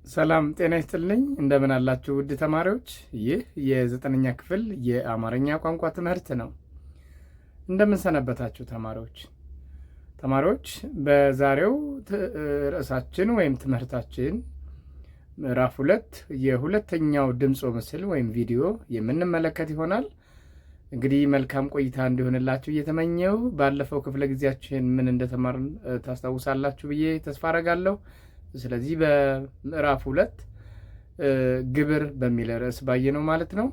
ሰላም ጤና ይስጥልኝ። እንደምን አላችሁ ውድ ተማሪዎች? ይህ የዘጠነኛ ክፍል የአማርኛ ቋንቋ ትምህርት ነው። እንደምን ሰነበታችሁ ተማሪዎች? በዛሬው ርዕሳችን ወይም ትምህርታችን ምዕራፍ 2 የሁለተኛው ድምፅ ምስል ወይም ቪዲዮ የምንመለከት ይሆናል። እንግዲህ መልካም ቆይታ እንዲሆንላችሁ እየተመኘው ባለፈው ክፍለ ጊዜያችን ምን እንደተማርን ታስታውሳላችሁ ብዬ ተስፋ አረጋለሁ። ስለዚህ በምዕራፍ 2 ግብር በሚል ርዕስ ባየነው ማለት ነው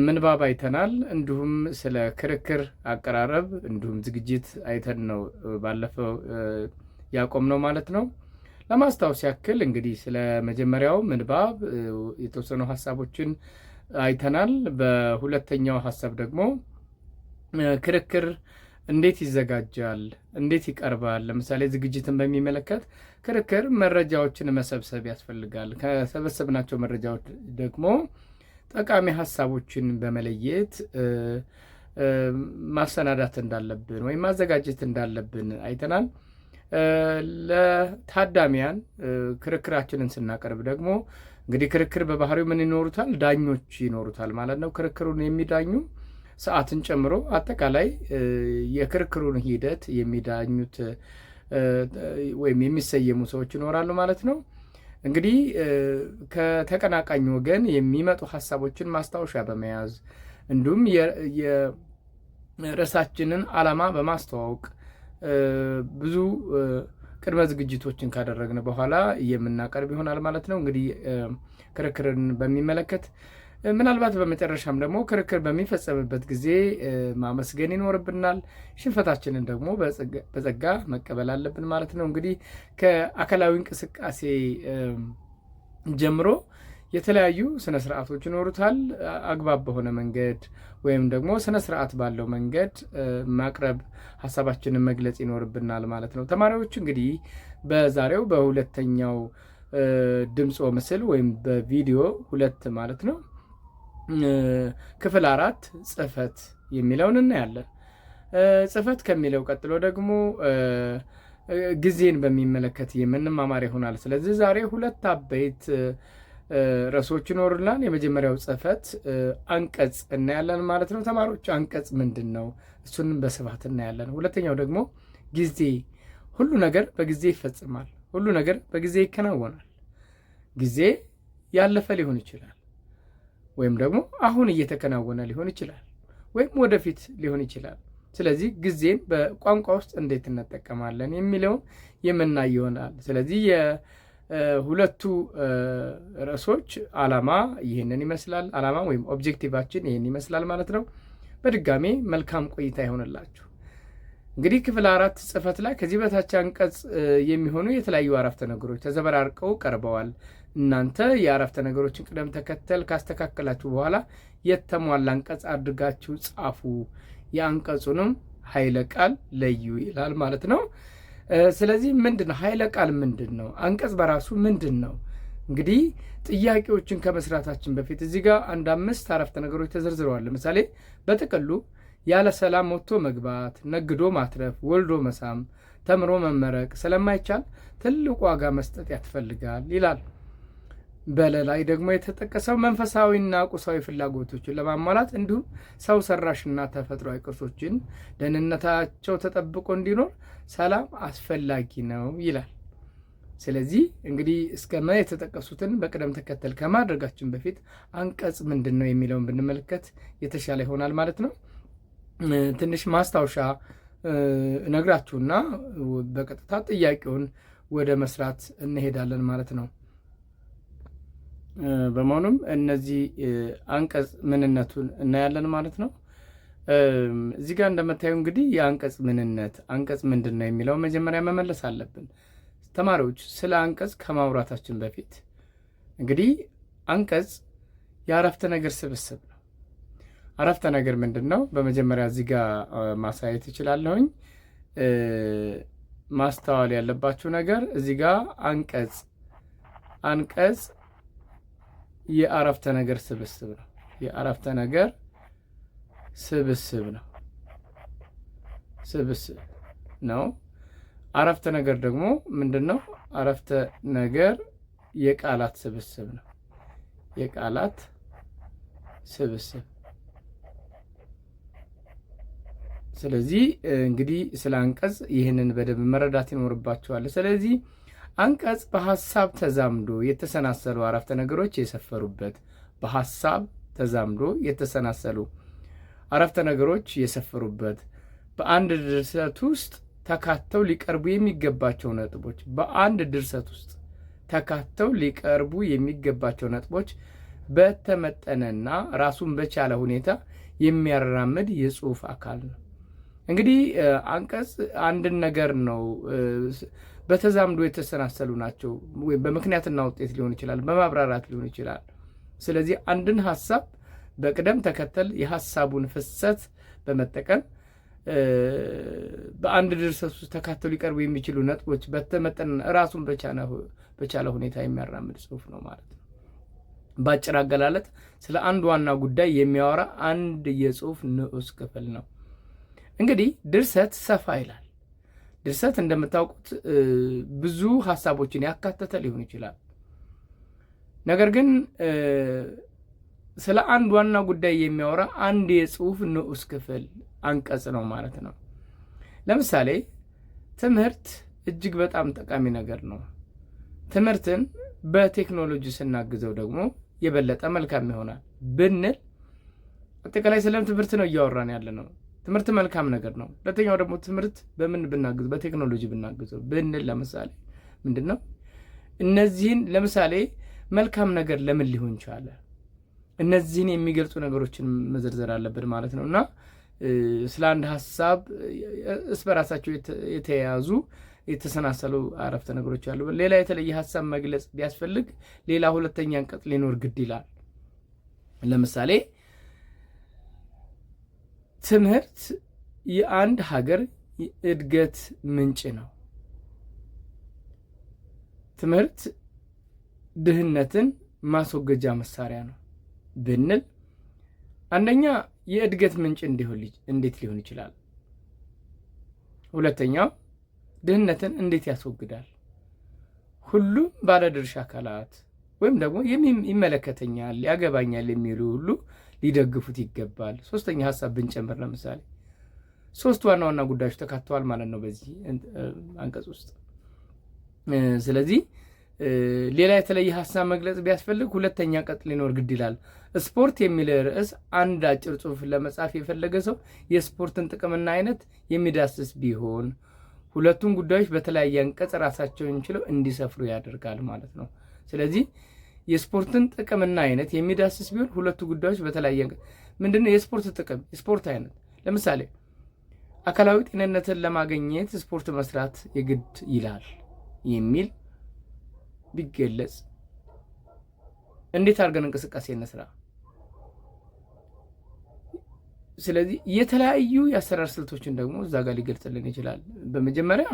ምንባብ አይተናል። እንዲሁም ስለ ክርክር አቀራረብ እንዲሁም ዝግጅት አይተን ነው ባለፈው ያቆምነው ማለት ነው። ለማስታወስ ያክል እንግዲህ ስለ መጀመሪያው ምንባብ የተወሰኑ ሀሳቦችን አይተናል። በሁለተኛው ሀሳብ ደግሞ ክርክር እንዴት ይዘጋጃል፣ እንዴት ይቀርባል። ለምሳሌ ዝግጅትን በሚመለከት ክርክር መረጃዎችን መሰብሰብ ያስፈልጋል። ከሰበሰብናቸው መረጃዎች ደግሞ ጠቃሚ ሀሳቦችን በመለየት ማሰናዳት እንዳለብን ወይም ማዘጋጀት እንዳለብን አይተናል። ለታዳሚያን ክርክራችንን ስናቀርብ ደግሞ እንግዲህ ክርክር በባህሪው ምን ይኖሩታል? ዳኞች ይኖሩታል ማለት ነው። ክርክሩን የሚዳኙ ሰዓትን ጨምሮ አጠቃላይ የክርክሩን ሂደት የሚዳኙት ወይም የሚሰየሙ ሰዎች ይኖራሉ ማለት ነው። እንግዲህ ከተቀናቃኝ ወገን የሚመጡ ሀሳቦችን ማስታወሻ በመያዝ እንዲሁም የርዕሳችንን ዓላማ በማስተዋወቅ ብዙ ቅድመ ዝግጅቶችን ካደረግን በኋላ የምናቀርብ ይሆናል ማለት ነው። እንግዲህ ክርክርን በሚመለከት ምናልባት በመጨረሻም ደግሞ ክርክር በሚፈጸምበት ጊዜ ማመስገን ይኖርብናል። ሽንፈታችንን ደግሞ በጸጋ መቀበል አለብን ማለት ነው። እንግዲህ ከአካላዊ እንቅስቃሴ ጀምሮ የተለያዩ ስነ ስርዓቶች ይኖሩታል። አግባብ በሆነ መንገድ ወይም ደግሞ ስነ ስርዓት ባለው መንገድ ማቅረብ፣ ሀሳባችንን መግለጽ ይኖርብናል ማለት ነው። ተማሪዎች እንግዲህ በዛሬው በሁለተኛው ድምፅ ምስል ወይም በቪዲዮ 2 ማለት ነው ክፍል 4 ጽህፈት የሚለውን እናያለን። ጽህፈት ከሚለው ቀጥሎ ደግሞ ጊዜን በሚመለከት የምንማማር ይሆናል። ስለዚህ ዛሬ 2 አበይት ርዕሶች ይኖሩናል። የመጀመሪያው ጽህፈት አንቀጽ እናያለን ማለት ነው። ተማሪዎች አንቀጽ ምንድን ነው? እሱንም በስፋት እናያለን። ሁለተኛው ደግሞ ጊዜ። ሁሉ ነገር በጊዜ ይፈጽማል። ሁሉ ነገር በጊዜ ይከናወናል። ጊዜ ያለፈ ሊሆን ይችላል፣ ወይም ደግሞ አሁን እየተከናወነ ሊሆን ይችላል፣ ወይም ወደፊት ሊሆን ይችላል። ስለዚህ ጊዜን በቋንቋ ውስጥ እንዴት እንጠቀማለን የሚለውን የምናይ ይሆናል። ስለዚህ የሁለቱ ርዕሶች ዓላማ ይህንን ይመስላል። ዓላማ ወይም ኦብጀክቲቫችን ይህን ይመስላል ማለት ነው። በድጋሜ መልካም ቆይታ ይሆንላችሁ። እንግዲህ ክፍል 4 ጽህፈት ላይ ከዚህ በታች አንቀጽ የሚሆኑ የተለያዩ አረፍተ ነገሮች ተዘበራርቀው ቀርበዋል። እናንተ የአረፍተ ነገሮችን ቅደም ተከተል ካስተካከላችሁ በኋላ የተሟላ አንቀጽ አድርጋችሁ ጻፉ፣ የአንቀጹንም ኃይለ ቃል ለዩ ይላል ማለት ነው። ስለዚህ ምንድነው ኃይለ ቃል? ምንድን ነው አንቀጽ በራሱ ምንድን ነው? እንግዲህ ጥያቄዎችን ከመስራታችን በፊት እዚህ ጋር 5 አረፍተ ነገሮች ተዘርዝረዋል። ለምሳሌ በጥቅሉ ያለ ሰላም ወጥቶ መግባት፣ ነግዶ ማትረፍ፣ ወልዶ መሳም፣ ተምሮ መመረቅ ስለማይቻል ትልቅ ዋጋ መስጠት ያስፈልጋል ይላል። በለላይ ደግሞ የተጠቀሰው መንፈሳዊና ቁሳዊ ፍላጎቶችን ለማሟላት እንዲሁም ሰው ሰራሽና ተፈጥሯዊ ቅርሶችን ደህንነታቸው ተጠብቆ እንዲኖር ሰላም አስፈላጊ ነው ይላል። ስለዚህ እንግዲህ እስከ የተጠቀሱትን በቅደም ተከተል ከማድረጋችን በፊት አንቀጽ ምንድን ነው የሚለውን ብንመለከት የተሻለ ይሆናል ማለት ነው። ትንሽ ማስታወሻ ነግራችሁና በቀጥታ ጥያቄውን ወደ መስራት እንሄዳለን ማለት ነው። በመሆኑም እነዚህ አንቀጽ ምንነቱን እናያለን ማለት ነው። እዚህ ጋር እንደምታዩ እንግዲህ የአንቀጽ ምንነት፣ አንቀጽ ምንድን ነው የሚለው መጀመሪያ መመለስ አለብን። ተማሪዎች ስለ አንቀጽ ከማውራታችን በፊት እንግዲህ አንቀጽ የአረፍተ ነገር ስብስብ ነው። አረፍተ ነገር ምንድን ነው? በመጀመሪያ እዚህ ጋር ማሳየት እችላለሁኝ። ማስተዋል ያለባችሁ ነገር እዚህ ጋር አንቀጽ የአረፍተ ነገር ስብስብ ነው። የአረፍተ ነገር ስብስብ ነው። አረፍተ ነገር ደግሞ ምንድን ነው? አረፍተ ነገር የቃላት ስብስብ ነው። የቃላት ስብስብ። ስለዚህ እንግዲህ ስለ አንቀጽ ይህንን በደንብ መረዳት ይኖርባቸዋል። ስለዚህ አንቀጽ በሐሳብ ተዛምዶ የተሰናሰሉ አረፍተ ነገሮች የሰፈሩበት፣ በሐሳብ ተዛምዶ የተሰናሰሉ አረፍተ ነገሮች የሰፈሩበት፣ በአንድ ድርሰት ውስጥ ተካተው ሊቀርቡ የሚገባቸው ነጥቦች በአንድ ድርሰት ውስጥ ተካተው ሊቀርቡ የሚገባቸው ነጥቦች በተመጠነና ራሱን በቻለ ሁኔታ የሚያራምድ የጽሑፍ አካል ነው። እንግዲህ አንቀጽ አንድን ነገር ነው በተዛምዶ የተሰናሰሉ ናቸው። ወይም በምክንያትና ውጤት ሊሆን ይችላል፣ በማብራራት ሊሆን ይችላል። ስለዚህ አንድን ሐሳብ በቅደም ተከተል የሐሳቡን ፍሰት በመጠቀም በአንድ ድርሰት ውስጥ ተካተሉ ሊቀርቡ የሚችሉ ነጥቦች በተመጠነ ራሱን በቻለ ሁኔታ የሚያራምድ ጽሑፍ ነው ማለት ነው። በአጭር አገላለጥ ስለ አንድ ዋና ጉዳይ የሚያወራ አንድ የጽሑፍ ንዑስ ክፍል ነው። እንግዲህ ድርሰት ሰፋ ይላል። ድርሰት እንደምታውቁት ብዙ ሐሳቦችን ያካተተ ሊሆን ይችላል። ነገር ግን ስለ አንድ ዋና ጉዳይ የሚያወራ አንድ የጽሑፍ ንዑስ ክፍል አንቀጽ ነው ማለት ነው። ለምሳሌ ትምህርት እጅግ በጣም ጠቃሚ ነገር ነው። ትምህርትን በቴክኖሎጂ ስናግዘው ደግሞ የበለጠ መልካም ይሆናል ብንል አጠቃላይ ስለ ትምህርት ነው እያወራን ያለ ነው። ትምህርት መልካም ነገር ነው። ሁለተኛው ደግሞ ትምህርት በምን ብናግዘው፣ በቴክኖሎጂ ብናግዘው ብንል ለምሳሌ ምንድን ነው እነዚህን ለምሳሌ መልካም ነገር ለምን ሊሆን ይችላል? እነዚህን የሚገልጹ ነገሮችን መዘርዘር አለብን ማለት ነው። እና ስለ አንድ ሐሳብ እስ በራሳቸው የተያያዙ የተሰናሰሉ አረፍተ ነገሮች አሉ። ሌላ የተለየ ሐሳብ መግለጽ ቢያስፈልግ ሌላ ሁለተኛ አንቀጽ ሊኖር ግድ ይላል። ለምሳሌ ትምህርት የአንድ ሀገር እድገት ምንጭ ነው። ትምህርት ድህነትን ማስወገጃ መሳሪያ ነው ብንል አንደኛ የእድገት ምንጭ እንዴት ሊሆን ይችላል? ሁለተኛው ድህነትን እንዴት ያስወግዳል? ሁሉም ባለድርሻ አካላት ወይም ደግሞ ይመለከተኛል፣ ያገባኛል የሚሉ ሁሉ ሊደግፉት ይገባል። ሶስተኛ ሐሳብ ብንጨምር ለምሳሌ 3 ዋና ዋና ጉዳዮች ተካተዋል ማለት ነው በዚህ አንቀጽ ውስጥ። ስለዚህ ሌላ የተለየ ሐሳብ መግለጽ ቢያስፈልግ ሁለተኛ አንቀጽ ሊኖር ግድ ይላል። ስፖርት የሚል ርዕስ አንድ አጭር ጽሑፍ ለመጻፍ የፈለገ ሰው የስፖርትን ጥቅምና አይነት የሚዳስስ ቢሆን ሁለቱም ጉዳዮች በተለያየ አንቀጽ ራሳቸውን ችለው እንዲሰፍሩ ያደርጋል ማለት ነው። ስለዚህ የስፖርትን ጥቅምና አይነት የሚዳስስ ቢሆን ሁለቱ ጉዳዮች በተለያየ ምንድነው የስፖርት ጥቅም፣ የስፖርት አይነት ለምሳሌ አካላዊ ጤንነትን ለማግኘት ስፖርት መስራት የግድ ይላል የሚል ቢገለጽ እንዴት አድርገን እንቅስቃሴ እንስራ? ስለዚህ የተለያዩ የአሰራር ስልቶችን ደግሞ እዛ ጋር ሊገልጽልን ይችላል። በመጀመሪያ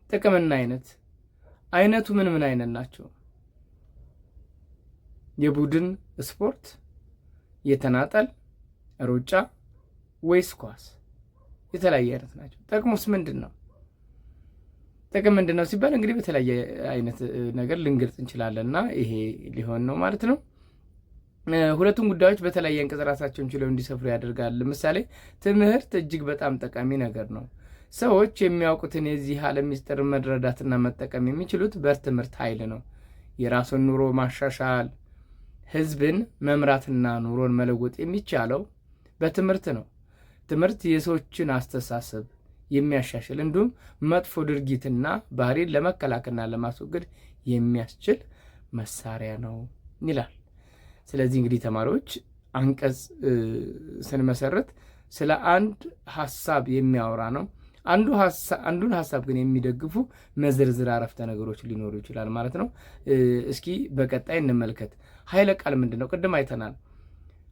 ጥቅምና አይነቱ ምን አይነት ናቸው? የቡድን ስፖርት፣ የተናጠል ሩጫ ወይስ ኳስ? የተለያየ አይነት ናቸው። ጥቅሙስ ምንድን ነው? ጥቅም ምንድን ነው ሲባል እንግዲህ በተለያየ አይነት ነገር ልንገልጽ እንችላለን እና ይሄ ሊሆን ነው ማለት ነው። ሁለቱም ጉዳዮች በተለያየ አንቀጽ ራሳቸውን ችለው እንዲሰፍሩ ያደርጋል። ለምሳሌ ትምህርት እጅግ በጣም ጠቃሚ ነገር ነው። ሰዎች የሚያውቁትን የዚህ ዓለም ምስጢር መረዳትና መጠቀም የሚችሉት በትምህርት ኃይል ነው። የራስን ኑሮ ማሻሻል፣ ህዝብን መምራትና ኑሮን መለወጥ የሚቻለው በትምህርት ነው። ትምህርት የሰዎችን አስተሳሰብ የሚያሻሽል እንዲሁም መጥፎ ድርጊትና ባህሪን ለመከላከልና ለማስወገድ የሚያስችል መሳሪያ ነው ይላል። ስለዚህ እንግዲህ ተማሪዎች አንቀጽ ስንመሰረት ስለ አንድ ሐሳብ የሚያወራ ነው። አንዱን ሐሳብ ግን የሚደግፉ መዝርዝር አረፍተ ነገሮች ሊኖሩ ይችላል ማለት ነው። እስኪ በቀጣይ እንመልከት። ኃይለ ቃል ምንድን ነው? ቅድም አይተናል።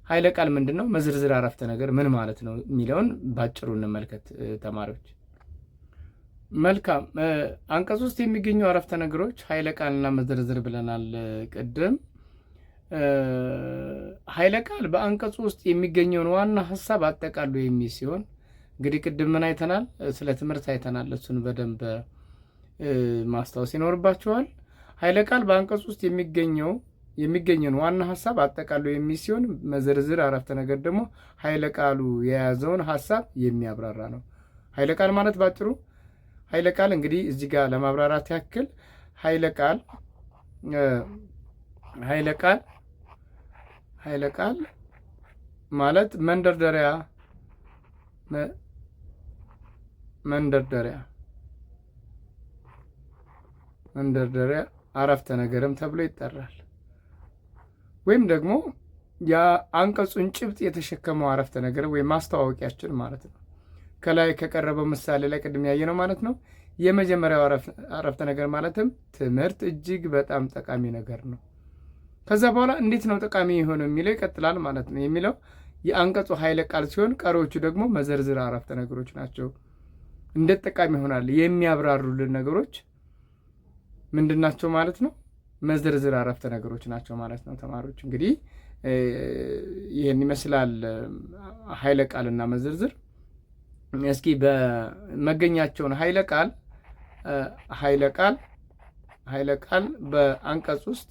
ኃይለ ቃል ምንድን ነው? መዝርዝር አረፍተ ነገር ምን ማለት ነው የሚለውን ባጭሩ እንመልከት ተማሪዎች። መልካም። አንቀጽ ውስጥ የሚገኙ አረፍተ ነገሮች ኃይለ ቃልና መዝርዝር ብለናል ቅድም። ኃይለ ቃል በአንቀጹ ውስጥ የሚገኘውን ዋና ሐሳብ አጠቃሉ የሚል ሲሆን እንግዲህ ቅድም ምን አይተናል? ስለ ትምህርት አይተናል። እሱን በደንብ ማስታወስ ይኖርባቸዋል። ኃይለ ቃል በአንቀጽ ውስጥ የሚገኘውን ዋና ሀሳብ አጠቃሎ የሚይዝ ሲሆን መዘርዝር አረፍተ ነገር ደግሞ ኃይለ ቃሉ የያዘውን ሀሳብ የሚያብራራ ነው። ኃይለ ቃል ማለት ባጭሩ ኃይለ ቃል እንግዲህ እዚህ ጋር ለማብራራት ያክል ኃይለ ቃል ማለት መንደርደሪያ አረፍተ ነገርም ተብሎ ይጠራል። ወይም ደግሞ የአንቀጹን ጭብጥ የተሸከመው አረፍተ ነገር ወይም ማስተዋወቂያችን ማለት ነው። ከላይ ከቀረበው ምሳሌ ላይ ቅድም ያየነው ማለት ነው። የመጀመሪያው አረፍተ ነገር ማለትም ትምህርት እጅግ በጣም ጠቃሚ ነገር ነው። ከዛ በኋላ እንዴት ነው ጠቃሚ የሆነው የሚለው ይቀጥላል ማለት ነው። የሚለው የአንቀጹ ኃይለ ቃል ሲሆን ቀሪዎቹ ደግሞ መዘርዝር አረፍተ ነገሮች ናቸው። እንዴት ጠቃሚ ይሆናል የሚያብራሩልን ነገሮች ምንድናቸው ማለት ነው? መዘርዝር አረፍተ ነገሮች ናቸው ማለት ነው። ተማሪዎች እንግዲህ ይህን ይመስላል ኃይለ ቃልና መዘርዝር። እስኪ በመገኛቸውን ኃይለ ቃል በአንቀጽ ውስጥ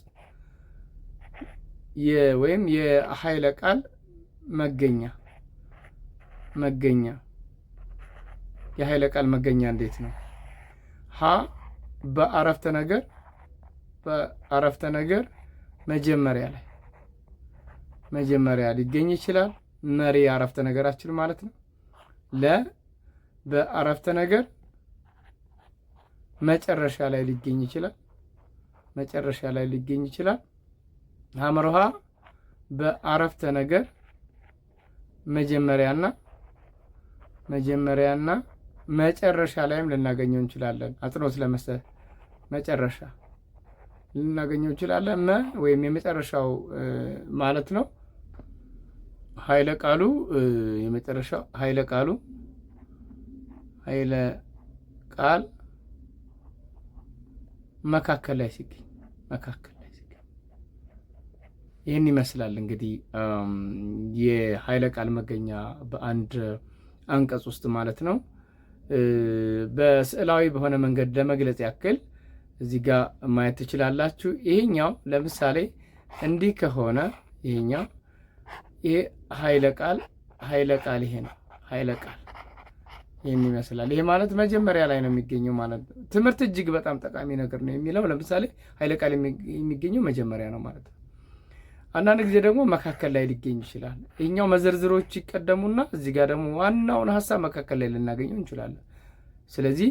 ወይም የኃይለ ቃል መገኛ የኃይለ ቃል መገኛ እንዴት ነው? በአረፍተ ነገር መጀመሪያ ሊገኝ ይችላል። መሪ አረፍተ ነገራችን ማለት ነው። በአረፍተ ነገር መጨረሻ ላይ ሊገኝ ይችላል። ሐመርሃ በአረፍተ ነገር መጀመሪያና መጨረሻ ላይም ልናገኘው እንችላለን። አጽንኦት ለመስጠት መጨረሻ ልናገኘው እንችላለን። ወይም የመጨረሻው ማለት ነው። ኃይለ ቃሉ የመጨረሻው ኃይለ ቃል መካከል ላይ ሲገኝ ይህን ይመስላል እንግዲህ የኃይለ ቃል መገኛ በአንድ አንቀጽ ውስጥ ማለት ነው። በስዕላዊ በሆነ መንገድ ለመግለጽ ያክል እዚህ ጋር ማየት ትችላላችሁ። ይሄኛው ለምሳሌ እንዲህ ከሆነ ይሄኛው ይሄ ኃይለ ቃል ይሄ ነው። ኃይለ ቃል ይህን ይመስላል። ይሄ ማለት መጀመሪያ ላይ ነው የሚገኘው ማለት ነው። ትምህርት እጅግ በጣም ጠቃሚ ነገር ነው የሚለው ለምሳሌ ኃይለ ቃል የሚገኘው መጀመሪያ ነው ማለት ነው። አንዳንድ ጊዜ ደግሞ መካከል ላይ ሊገኝ ይችላል። ይሄኛው መዘርዝሮች ይቀደሙና እዚህ ጋር ደግሞ ዋናውን ሀሳብ መካከል ላይ ልናገኘው እንችላለን። ስለዚህ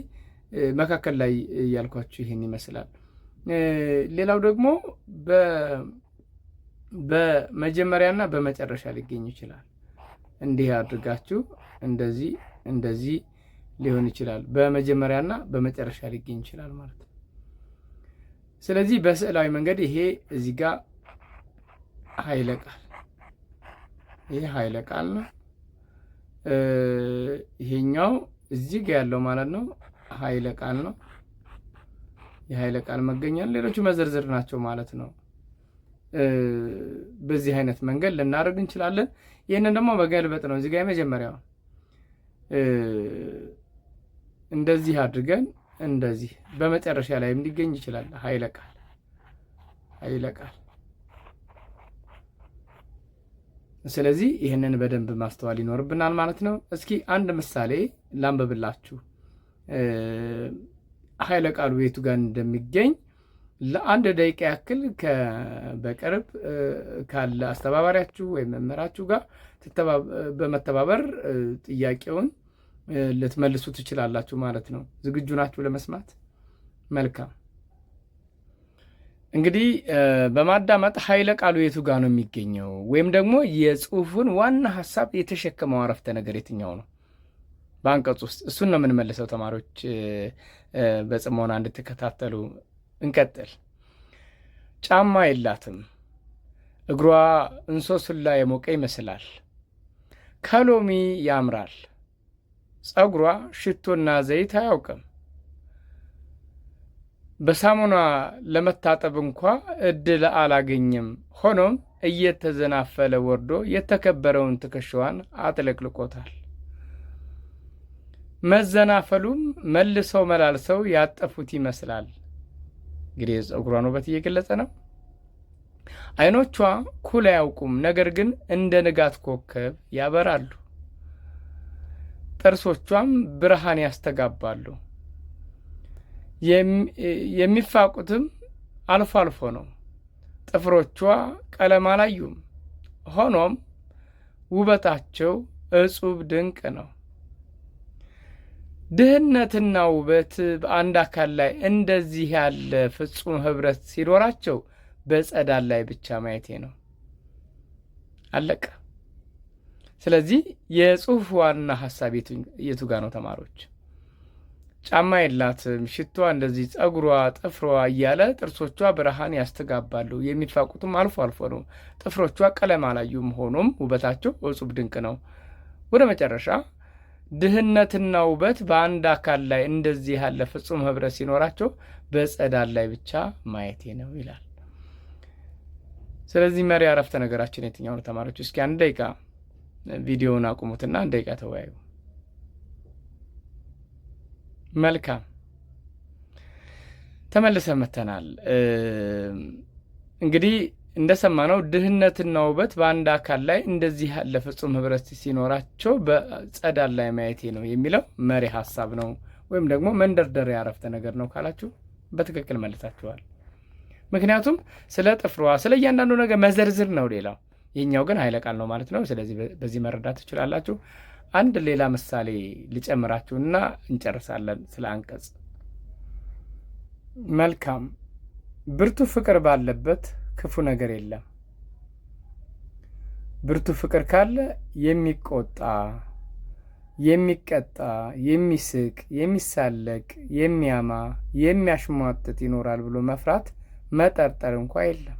መካከል ላይ ያልኳችሁ ይሄን ይመስላል። ሌላው ደግሞ በመጀመሪያና በመጨረሻ ሊገኝ ይችላል። እንዲህ አድርጋችሁ እንደዚህ ሊሆን ይችላል። በመጀመሪያና በመጨረሻ ሊገኝ ይችላል ማለት ነው። ስለዚህ በስዕላዊ መንገድ ይሄ እዚህ ጋር ይሄ ኃይለ ቃል ነው። ይሄኛው እዚህ ጋር ያለው ማለት ነው ኃይለ ቃል ነው። የኃይለ ቃል መገኛ ሌሎቹ መዘርዝር ናቸው ማለት ነው። በዚህ አይነት መንገድ ልናደርግ እንችላለን። ይህንን ደግሞ መገልበጥ ነው። እዚህ ጋር የመጀመሪያው እንደዚህ አድርገን እንደዚህ በመጨረሻ ላይም ሊገኝ ይችላል ኃይለ ቃል ስለዚህ ይህንን በደንብ ማስተዋል ይኖርብናል ማለት ነው። እስኪ አንድ ምሳሌ ላንብብላችሁ። ኃይለ ቃሉ የቱ ጋር እንደሚገኝ ለአንድ ደቂቃ ያክል በቅርብ ካለ አስተባባሪያችሁ ወይም መምህራችሁ ጋር በመተባበር ጥያቄውን ልትመልሱ ትችላላችሁ ማለት ነው። ዝግጁ ናችሁ ለመስማት? መልካም። እንግዲህ በማዳመጥ ኃይለ ቃሉ የቱ ጋር ነው የሚገኘው ወይም ደግሞ የጽሁፉን ዋና ሀሳብ የተሸከመው አረፍተ ነገር የትኛው ነው በአንቀጽ ውስጥ? እሱን ነው የምንመልሰው። ተማሪዎች በጽሞና እንድትከታተሉ እንቀጥል። ጫማ የላትም፣ እግሯ እንሶስላ የሞቀ ይመስላል፣ ከሎሚ ያምራል፣ ጸጉሯ ሽቶና ዘይት አያውቅም፣ በሳሙና ለመታጠብ እንኳ እድል አላገኝም፣ ሆኖም እየተዘናፈለ ወርዶ የተከበረውን ትከሻዋን አጥለቅልቆታል። መዘናፈሉም መልሰው መላልሰው ያጠፉት ይመስላል። እንግዲህ የፀጉሯን ውበት እየገለጸ ነው። ዓይኖቿ ኩል አያውቁም፣ ነገር ግን እንደ ንጋት ኮከብ ያበራሉ። ጥርሶቿም ብርሃን ያስተጋባሉ። የሚፋቁትም አልፎ አልፎ ነው። ጥፍሮቿ ቀለም አላዩም፣ ሆኖም ውበታቸው እጹብ ድንቅ ነው። ድህነትና ውበት በአንድ አካል ላይ እንደዚህ ያለ ፍጹም ኅብረት ሲኖራቸው በጸዳል ላይ ብቻ ማየቴ ነው። አለቀ። ስለዚህ የጽሑፍ ዋና ሐሳብ የቱ ጋ ነው ተማሪዎች? ጫማ የላትም፣ ሽቷ እንደዚህ፣ ጸጉሯ፣ ጥፍሯ እያለ ጥርሶቿ ብርሃን ያስተጋባሉ። የሚፋቁትም አልፎ አልፎ ነው። ጥፍሮቿ ቀለም አላዩም፣ ሆኖም ውበታቸው እጹብ ድንቅ ነው። ወደ መጨረሻ ድህነትና ውበት በአንድ አካል ላይ እንደዚህ ያለ ፍጹም ኅብረት ሲኖራቸው በጸዳል ላይ ብቻ ማየቴ ነው ይላል። ስለዚህ መሪ አረፍተ ነገራችን የትኛው ነው ተማሪዎች? እስኪ አንድ ደቂቃ ቪዲዮውን አቁሙትና አንድ ደቂቃ ተወያዩ። መልካም፣ ተመልሰን መተናል። እንግዲህ እንደሰማነው ድህነትና ውበት በአንድ አካል ላይ እንደዚህ ያለ ፍጹም ኅብረት ሲኖራቸው በጸዳል ላይ ማየቴ ነው የሚለው መሪ ሀሳብ ነው፣ ወይም ደግሞ መንደርደሪያ አረፍተ ነገር ነው ካላችሁ በትክክል መልሳችኋል። ምክንያቱም ስለ ጥፍሯ፣ ስለ እያንዳንዱ ነገር መዘርዝር ነው ሌላው። ይህኛው ግን ኃይለ ቃል ነው ማለት ነው። ስለዚህ በዚህ መረዳት ትችላላችሁ። አንድ ሌላ ምሳሌ ሊጨምራችሁና እንጨርሳለን ስለ አንቀጽ። መልካም። ብርቱ ፍቅር ባለበት ክፉ ነገር የለም። ብርቱ ፍቅር ካለ የሚቆጣ፣ የሚቀጣ፣ የሚስቅ፣ የሚሳለቅ፣ የሚያማ፣ የሚያሽሟጥጥ ይኖራል ብሎ መፍራት መጠርጠር እንኳ የለም።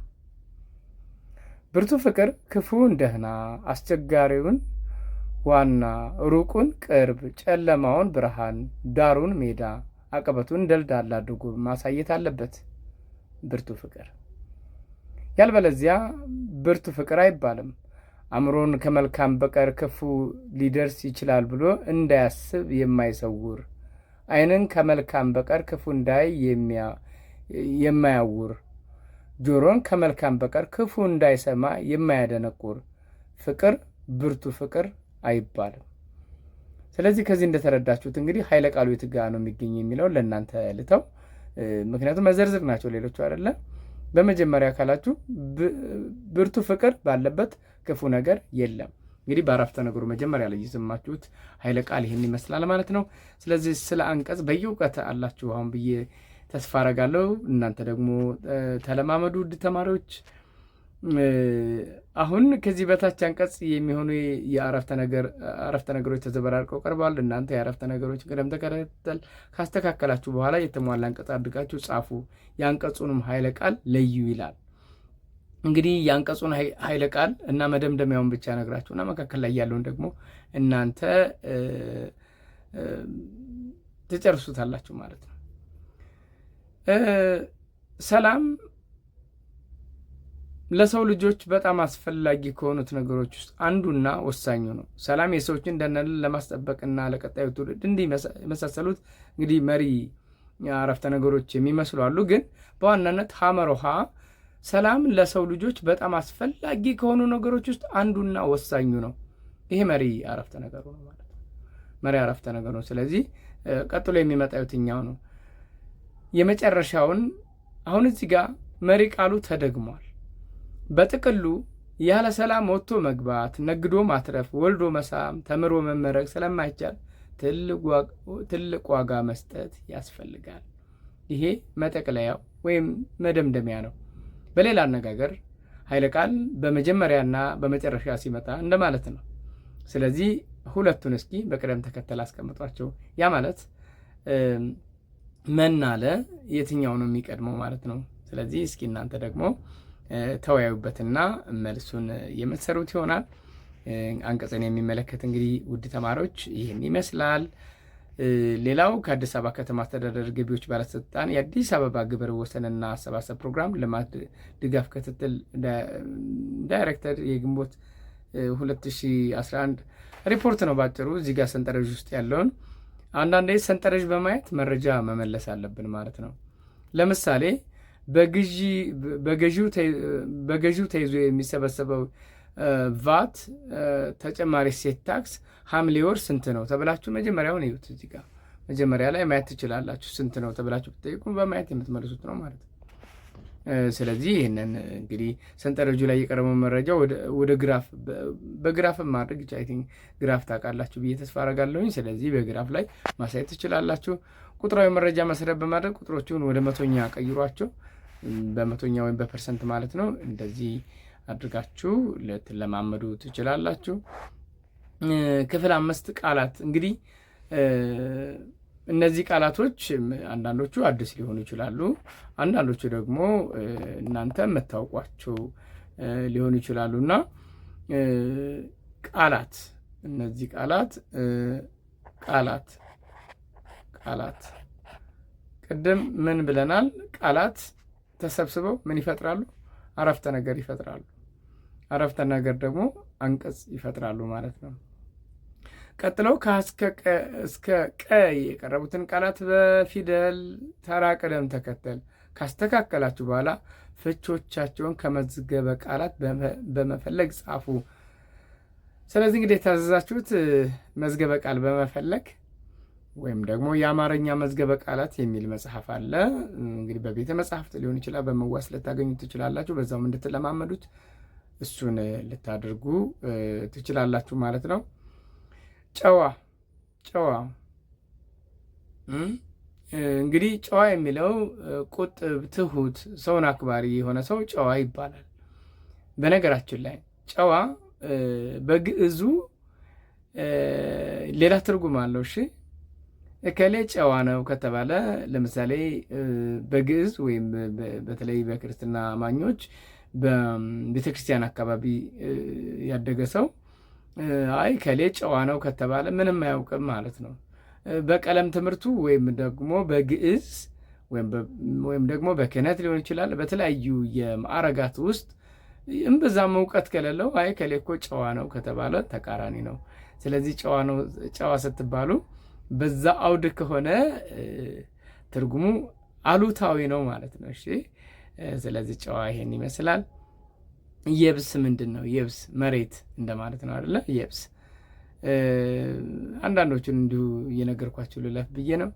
ብርቱ ፍቅር ክፉውን ደህና፣ አስቸጋሪውን ዋና፣ ሩቁን ቅርብ፣ ጨለማውን ብርሃን፣ ዳሩን ሜዳ፣ አቀበቱን ደልዳላ አድርጎ ማሳየት አለበት ብርቱ ፍቅር። ያልበለዚያ ብርቱ ፍቅር አይባልም። አእምሮን ከመልካም በቀር ክፉ ሊደርስ ይችላል ብሎ እንዳያስብ የማይሰውር፣ ዓይንን ከመልካም በቀር ክፉ እንዳይ የማያውር፣ ጆሮን ከመልካም በቀር ክፉ እንዳይሰማ የማያደነቁር ፍቅር ብርቱ ፍቅር አይባልም። ስለዚህ ከዚህ እንደተረዳችሁት እንግዲህ ኃይለ ቃሉ የት ጋ ነው የሚገኝ የሚለውን ለእናንተ ልተው። ምክንያቱም መዘርዝር ናቸው ሌሎቹ አይደለም። በመጀመሪያ ካላችሁ ብርቱ ፍቅር ባለበት ክፉ ነገር የለም። እንግዲህ በአረፍተ ነገሩ መጀመሪያ ላይ የሰማችሁት ኃይለ ቃል ይህን ይመስላል ማለት ነው። ስለዚህ ስለ አንቀጽ በየእውቀት አላችሁ አሁን ብዬ ተስፋ አረጋለሁ። እናንተ ደግሞ ተለማመዱ ውድ ተማሪዎች። አሁን ከዚህ በታች አንቀጽ የሚሆኑ የአረፍተ ነገሮች ተዘበራርቀው ቀርበዋል። እናንተ የአረፍተ ነገሮች ቅደም ተከተል ካስተካከላችሁ በኋላ የተሟላ አንቀጽ አድርጋችሁ ጻፉ፣ የአንቀጹንም ኃይለ ቃል ለዩ ይላል። እንግዲህ የአንቀጹን ኃይለ ቃል እና መደምደሚያውን ብቻ ነግራችሁና መካከል ላይ ያለውን ደግሞ እናንተ ትጨርሱታላችሁ ማለት ነው። ሰላም ለሰው ልጆች በጣም አስፈላጊ ከሆኑት ነገሮች ውስጥ አንዱና ወሳኙ ነው። ሰላም የሰዎችን ደህንነት ለማስጠበቅና ለቀጣዩ ትውልድ እንዲህ የመሳሰሉት እንግዲህ መሪ አረፍተ ነገሮች የሚመስሉ አሉ። ግን በዋናነት ሀመሮሃ ሰላም ለሰው ልጆች በጣም አስፈላጊ ከሆኑ ነገሮች ውስጥ አንዱና ወሳኙ ነው። ይሄ መሪ አረፍተ ነገሩ ነው ማለት ነው። መሪ አረፍተ ነገሩ ነው። ስለዚህ ቀጥሎ የሚመጣው የትኛው ነው? የመጨረሻውን አሁን እዚህ ጋር መሪ ቃሉ ተደግሟል። በጥቅሉ ያለ ሰላም ወጥቶ መግባት፣ ነግዶ ማትረፍ፣ ወልዶ መሳም፣ ተምሮ መመረቅ ስለማይቻል ትልቅ ዋጋ መስጠት ያስፈልጋል። ይሄ መጠቅለያው ወይም መደምደሚያ ነው። በሌላ አነጋገር ኃይለ ቃል በመጀመሪያና በመጨረሻ ሲመጣ እንደማለት ነው። ስለዚህ ሁለቱን እስኪ በቅደም ተከተል አስቀምጧቸው። ያ ማለት መናለ የትኛው ነው የሚቀድመው ማለት ነው። ስለዚህ እስኪ እናንተ ደግሞ ተወያዩበትና መልሱን የምትሰሩት ይሆናል። አንቀጽን የሚመለከት እንግዲህ ውድ ተማሪዎች ይህን ይመስላል። ሌላው ከአዲስ አበባ ከተማ አስተዳደር ገቢዎች ባለስልጣን የአዲስ አበባ ግብር ወሰንና አሰባሰብ ፕሮግራም ልማት ድጋፍ ክትትል ዳይሬክተር የግንቦት 2011 ሪፖርት ነው ባጭሩ። እዚህ ጋር ሰንጠረዥ ውስጥ ያለውን አንዳንዴ ሰንጠረዥ በማየት መረጃ መመለስ አለብን ማለት ነው። ለምሳሌ በገዢው ተይዞ የሚሰበሰበው ቫት ተጨማሪ እሴት ታክስ ሐምሌ ወር ስንት ነው ተብላችሁ መጀመሪያውን እዩት። እዚህ ጋር መጀመሪያ ላይ ማየት ትችላላችሁ። ስንት ነው ተብላችሁ ብትጠይቁ በማየት የምትመልሱት ነው ማለት ነው። ስለዚህ ይህንን እንግዲህ ሰንጠረጁ ላይ የቀረበው መረጃ ወደ በግራፍ ማድረግ አይ ቲንክ ግራፍ ታውቃላችሁ ብዬ ተስፋ አደርጋለሁኝ። ስለዚህ በግራፍ ላይ ማሳየት ትችላላችሁ። ቁጥራዊ መረጃ መሰረት በማድረግ ቁጥሮቹን ወደ መቶኛ ቀይሯቸው፣ በመቶኛ ወይም በፐርሰንት ማለት ነው። እንደዚህ አድርጋችሁ ልትለማመዱ ትችላላችሁ። ክፍል 5 ቃላት እንግዲህ እነዚህ ቃላቶች አንዳንዶቹ አዲስ ሊሆኑ ይችላሉ። አንዳንዶቹ ደግሞ እናንተ የምታውቋቸው ሊሆኑ ይችላሉ እና ቃላት እነዚህ ቃላት ቅድም ምን ብለናል? ቃላት ተሰብስበው ምን ይፈጥራሉ? አረፍተ ነገር ይፈጥራሉ። አረፍተ ነገር ደግሞ አንቀጽ ይፈጥራሉ ማለት ነው። ቀጥለው እስከ ቀ የቀረቡትን ቃላት በፊደል ተራ ቅደም ተከተል ካስተካከላችሁ በኋላ ፍቾቻቸውን ከመዝገበ ቃላት በመፈለግ ጻፉ። ስለዚህ እንግዲህ የታዘዛችሁት መዝገበ ቃል በመፈለግ ወይም ደግሞ የአማርኛ መዝገበ ቃላት የሚል መጽሐፍ አለ። እንግዲህ በቤተ መጽሐፍት ሊሆን ይችላል፣ በመዋስ ልታገኙ ትችላላችሁ። በዛውም እንድትለማመዱት እሱን ልታደርጉ ትችላላችሁ ማለት ነው። ጨዋ እንግዲህ ጨዋ የሚለው ቁጥብ፣ ትሁት፣ ሰውን አክባሪ የሆነ ሰው ጨዋ ይባላል። በነገራችን ላይ ጨዋ በግዕዙ ሌላ ትርጉም አለው። እሺ እከሌ ጨዋ ነው ከተባለ ለምሳሌ በግዕዝ ወይም በተለይ በክርስትና አማኞች በቤተክርስቲያን አካባቢ ያደገ ሰው አይ ከሌ ጨዋ ነው ከተባለ ምንም አያውቅም ማለት ነው። በቀለም ትምህርቱ ወይም ደግሞ በግዕዝ ወይም ደግሞ በክህነት ሊሆን ይችላል። በተለያዩ የማዕረጋት ውስጥ እምብዛም እውቀት ከሌለው አይ ከሌ እኮ ጨዋ ነው ከተባለ ተቃራኒ ነው። ስለዚህ ጨዋ ስትባሉ በዛ አውድ ከሆነ ትርጉሙ አሉታዊ ነው ማለት ነው። እሺ ስለዚህ ጨዋ ይሄን ይመስላል። የብስ ምንድን ነው? የብስ መሬት እንደማለት ነው አይደለ? የብስ አንዳንዶቹን እንዲሁ እየነገርኳችሁ ልለፍ ብዬ ነው።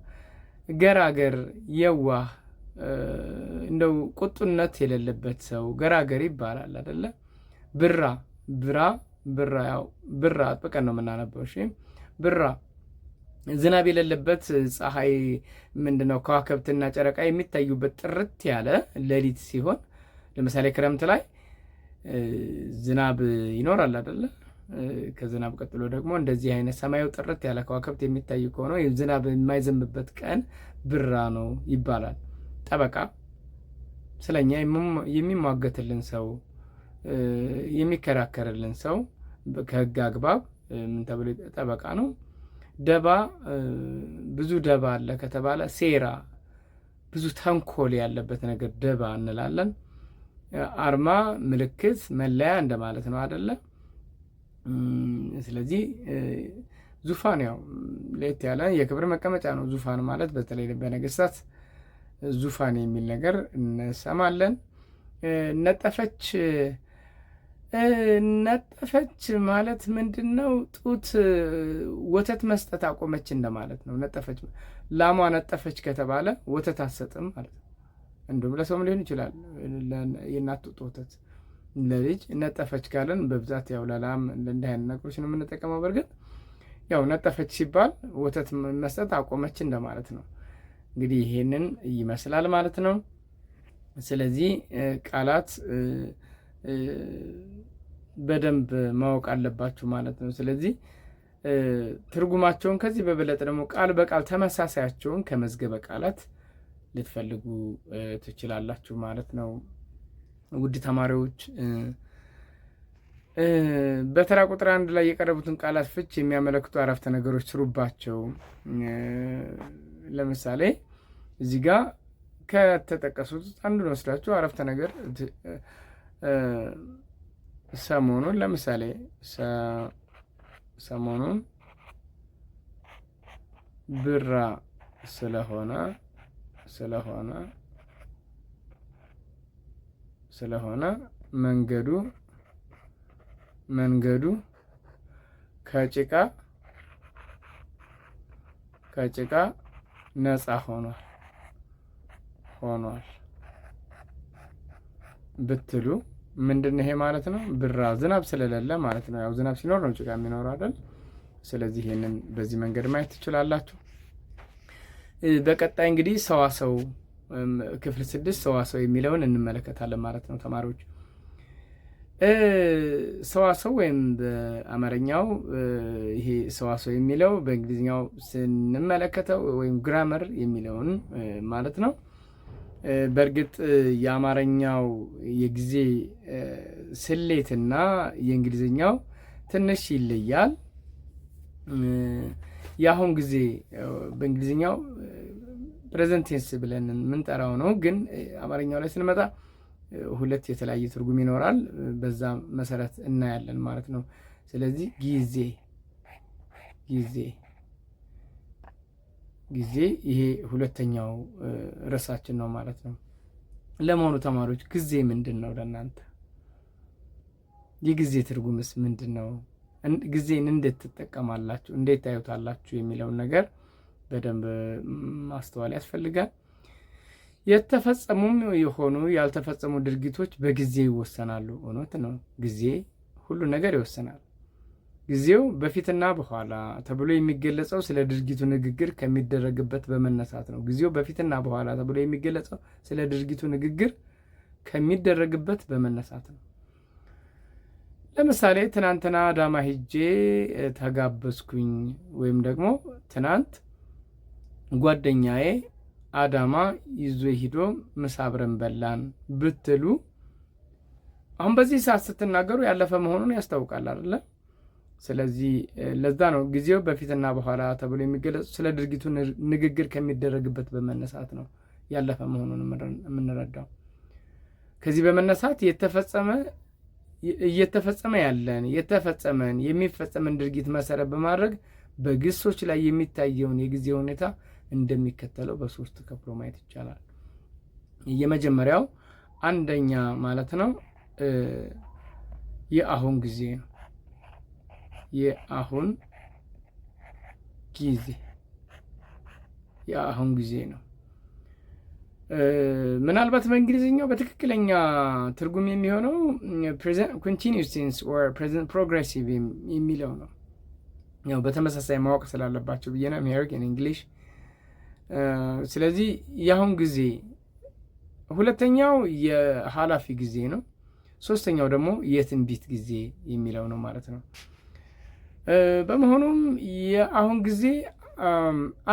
ገራገር፣ የዋህ፣ እንደው ቁጡነት የሌለበት ሰው ገራገር ይባላል አይደለ? ብራ አጥብቀን ነው የምናነበው። እሺ ብራ ዝናብ የሌለበት ፀሐይ ምንድነው ከዋክብትና ጨረቃ የሚታዩበት ጥርት ያለ ሌሊት ሲሆን፣ ለምሳሌ ክረምት ላይ ዝናብ ይኖራል አይደለ? ከዝናብ ቀጥሎ ደግሞ እንደዚህ አይነት ሰማዩ ጥርት ያለ ከዋክብት የሚታዩ ከሆነ ዝናብ የማይዘንብበት ቀን ብራ ነው ይባላል። ጠበቃ ስለኛ የሚሟገትልን ሰው፣ የሚከራከርልን ሰው ከህግ አግባብ ምን ተብሎ ጠበቃ ነው። ደባ ብዙ ደባ አለ ከተባለ ሴራ፣ ብዙ ተንኮል ያለበት ነገር ደባ እንላለን። አርማ፣ ምልክት፣ መለያ እንደማለት ነው አይደለ? ስለዚህ ዙፋን ያው ለየት ያለ የክብር መቀመጫ ነው። ዙፋን ማለት በተለይ በነገስታት ዙፋን የሚል ነገር እንሰማለን። ነጠፈች ማለት ምንድን ነው? ጡት ወተት መስጠት አቆመች እንደማለት ነው። ነጠፈች ላሟ ነጠፈች ከተባለ ወተት አትሰጥም ማለት ነው። እንዲሁም ለሰውም ሊሆን ይችላል። የእናት ጡት ወተት ለልጅ ነጠፈች ካለን በብዛት ያው ለላም እንዲህ አይነት ነገሮች ነው የምንጠቀመው። በርግጥ ያው ነጠፈች ሲባል ወተት መስጠት አቆመች እንደማለት ነው። እንግዲህ ይሄንን ይመስላል ማለት ነው። ስለዚህ ቃላት በደንብ ማወቅ አለባችሁ ማለት ነው። ስለዚህ ትርጉማቸውን ከዚህ በበለጠ ደግሞ ቃል በቃል ተመሳሳያቸውን ከመዝገበ ቃላት ልትፈልጉ ትችላላችሁ ማለት ነው። ውድ ተማሪዎች በተራ ቁጥር 1 ላይ የቀረቡትን ቃላት ፍች የሚያመለክቱ አረፍተ ነገሮች ስሩባቸው። ለምሳሌ እዚህ ጋር ከተጠቀሱት አንዱን ወስዳችሁ አረፍተ ነገር ሰሞኑን፣ ለምሳሌ ሰሞኑን ብራ ስለሆነ ስለሆነ መንገዱ ከጭቃ ነፃ ሆኗል ብትሉ ምንድነው ይሄ ማለት ነው? ብራ ዝናብ ስለሌለ ማለት ነው። ያው ዝናብ ሲኖር ነው ጭቃ የሚኖረው አይደል? ስለዚህ ይሄንን በዚህ መንገድ ማየት ትችላላችሁ። በቀጣይ እንግዲህ ሰዋሰው ክፍል 6 ሰዋሰው የሚለውን እንመለከታለን ማለት ነው ተማሪዎች። ሰዋሰው ወይም በአማርኛው ይሄ ሰዋሰው የሚለው በእንግሊዝኛው ስንመለከተው ወይም ግራመር የሚለውን ማለት ነው። በእርግጥ የአማርኛው የጊዜ ስሌትና የእንግሊዝኛው ትንሽ ይለያል። የአሁን ጊዜ በእንግሊዝኛው ፕሬዘንት ቴንስ ብለን የምንጠራው ነው። ግን አማርኛው ላይ ስንመጣ ሁለት የተለያየ ትርጉም ይኖራል። በዛ መሰረት እናያለን ማለት ነው። ስለዚህ ጊዜ ይሄ ሁለተኛው ርዕሳችን ነው ማለት ነው። ለመሆኑ ተማሪዎች ጊዜ ምንድን ነው ለእናንተ? የጊዜ ትርጉምስ ምንድን ነው? ጊዜን እንዴት ትጠቀማላችሁ? እንዴት ታዩታላችሁ? የሚለውን ነገር በደንብ ማስተዋል ያስፈልጋል። የተፈጸሙም የሆኑ ያልተፈጸሙ ድርጊቶች በጊዜ ይወሰናሉ። እውነት ነው። ጊዜ ሁሉ ነገር ይወሰናል። ጊዜው በፊትና በኋላ ተብሎ የሚገለጸው ስለ ድርጊቱ ንግግር ከሚደረግበት በመነሳት ነው። ጊዜው በፊትና በኋላ ተብሎ የሚገለጸው ስለ ድርጊቱ ንግግር ከሚደረግበት በመነሳት ነው። ለምሳሌ ትናንትና አዳማ ሂጄ ተጋበዝኩኝ፣ ወይም ደግሞ ትናንት ጓደኛዬ አዳማ ይዞ ሂዶ ምሳ አብረን በላን ብትሉ አሁን በዚህ ሰዓት ስትናገሩ ያለፈ መሆኑን ያስታውቃል አይደለ? ስለዚህ ለዛ ነው ጊዜው በፊትና በኋላ ተብሎ የሚገለጹ ስለ ድርጊቱ ንግግር ከሚደረግበት በመነሳት ነው ያለፈ መሆኑን የምንረዳው። ከዚህ በመነሳት እየተፈጸመ ያለን የተፈጸመን የሚፈጸምን ድርጊት መሰረት በማድረግ በግሶች ላይ የሚታየውን የጊዜ ሁኔታ እንደሚከተለው በሶስት ከፍሎ ማየት ይቻላል። የመጀመሪያው አንደኛ ማለት ነው የአሁን ጊዜ ነው። የአሁን ጊዜ ነው። ምናልባት በእንግሊዝኛው በትክክለኛ ትርጉም የሚሆነው present continuous tense or present progressive የሚለው ነው። ያው በተመሳሳይ ማወቅ ስላለባቸው ብዬ ነው American English። ስለዚህ የአሁን ጊዜ፣ ሁለተኛው የኃላፊ ጊዜ ነው። ሶስተኛው ደግሞ የትንቢት ጊዜ የሚለው ነው ማለት ነው። በመሆኑም የአሁን ጊዜ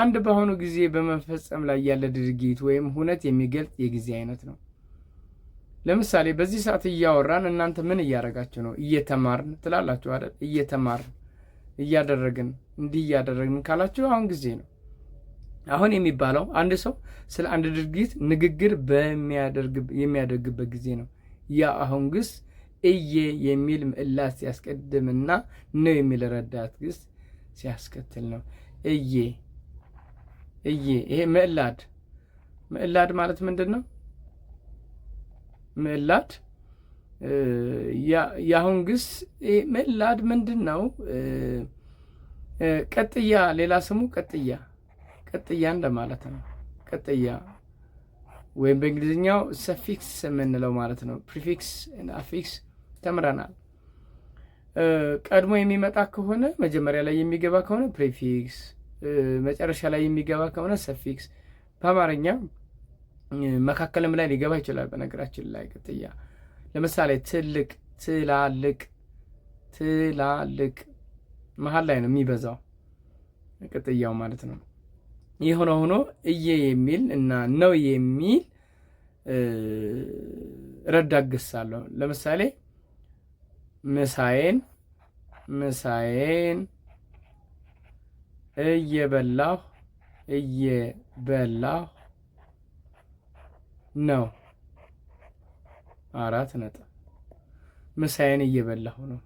አንድ በአሁኑ ጊዜ በመፈጸም ላይ ያለ ድርጊት ወይም ሁነት የሚገልጽ የጊዜ አይነት ነው። ለምሳሌ በዚህ ሰዓት እያወራን እናንተ ምን እያደረጋችሁ ነው? እየተማርን ትላላችሁ አይደል? እየተማርን እንዲህ እያደረግን ካላችሁ አሁን ጊዜ ነው። አሁን የሚባለው አንድ ሰው ስለ አንድ ድርጊት ንግግር የሚያደርግበት ጊዜ ነው። ያ አሁን ግስ እየ የሚል ምዕላት ሲያስቀድምና ነው የሚል ረዳት ግስ ሲያስከትል ነው። እየ ይሄ ምዕላድ ማለት ምንድን ነው? ምዕላድ የአሁን ግስ ምዕላድ ምንድን ነው? ቀጥያ፣ ሌላ ስሙ ቀጥያ እንደማለት ነው። ቀጥያ ወይም በእንግሊዝኛው ሰፊክስ የምንለው ማለት ነው። ፕሪፊክስ እና አፊክስ ተምረናል። ቀድሞ የሚመጣ ከሆነ መጀመሪያ ላይ የሚገባ ከሆነ ፕሪፊክስ፣ መጨረሻ ላይ የሚገባ ከሆነ ሰፊክስ። በአማርኛ መካከልም ላይ ሊገባ ይችላል። በነገራችን ላይ ቅጥያ ለምሳሌ ትልቅ፣ ትላልቅ መሀል ላይ ነው የሚበዛው ቅጥያው ማለት ነው። ይህ ሆኖ እየ የሚል እና ነው የሚል ረዳት ግስ አለው። ለምሳሌ ምሳዬን እየበላሁ ነው። 4 ነጥብ። ምሳዬን እየበላሁ ነው።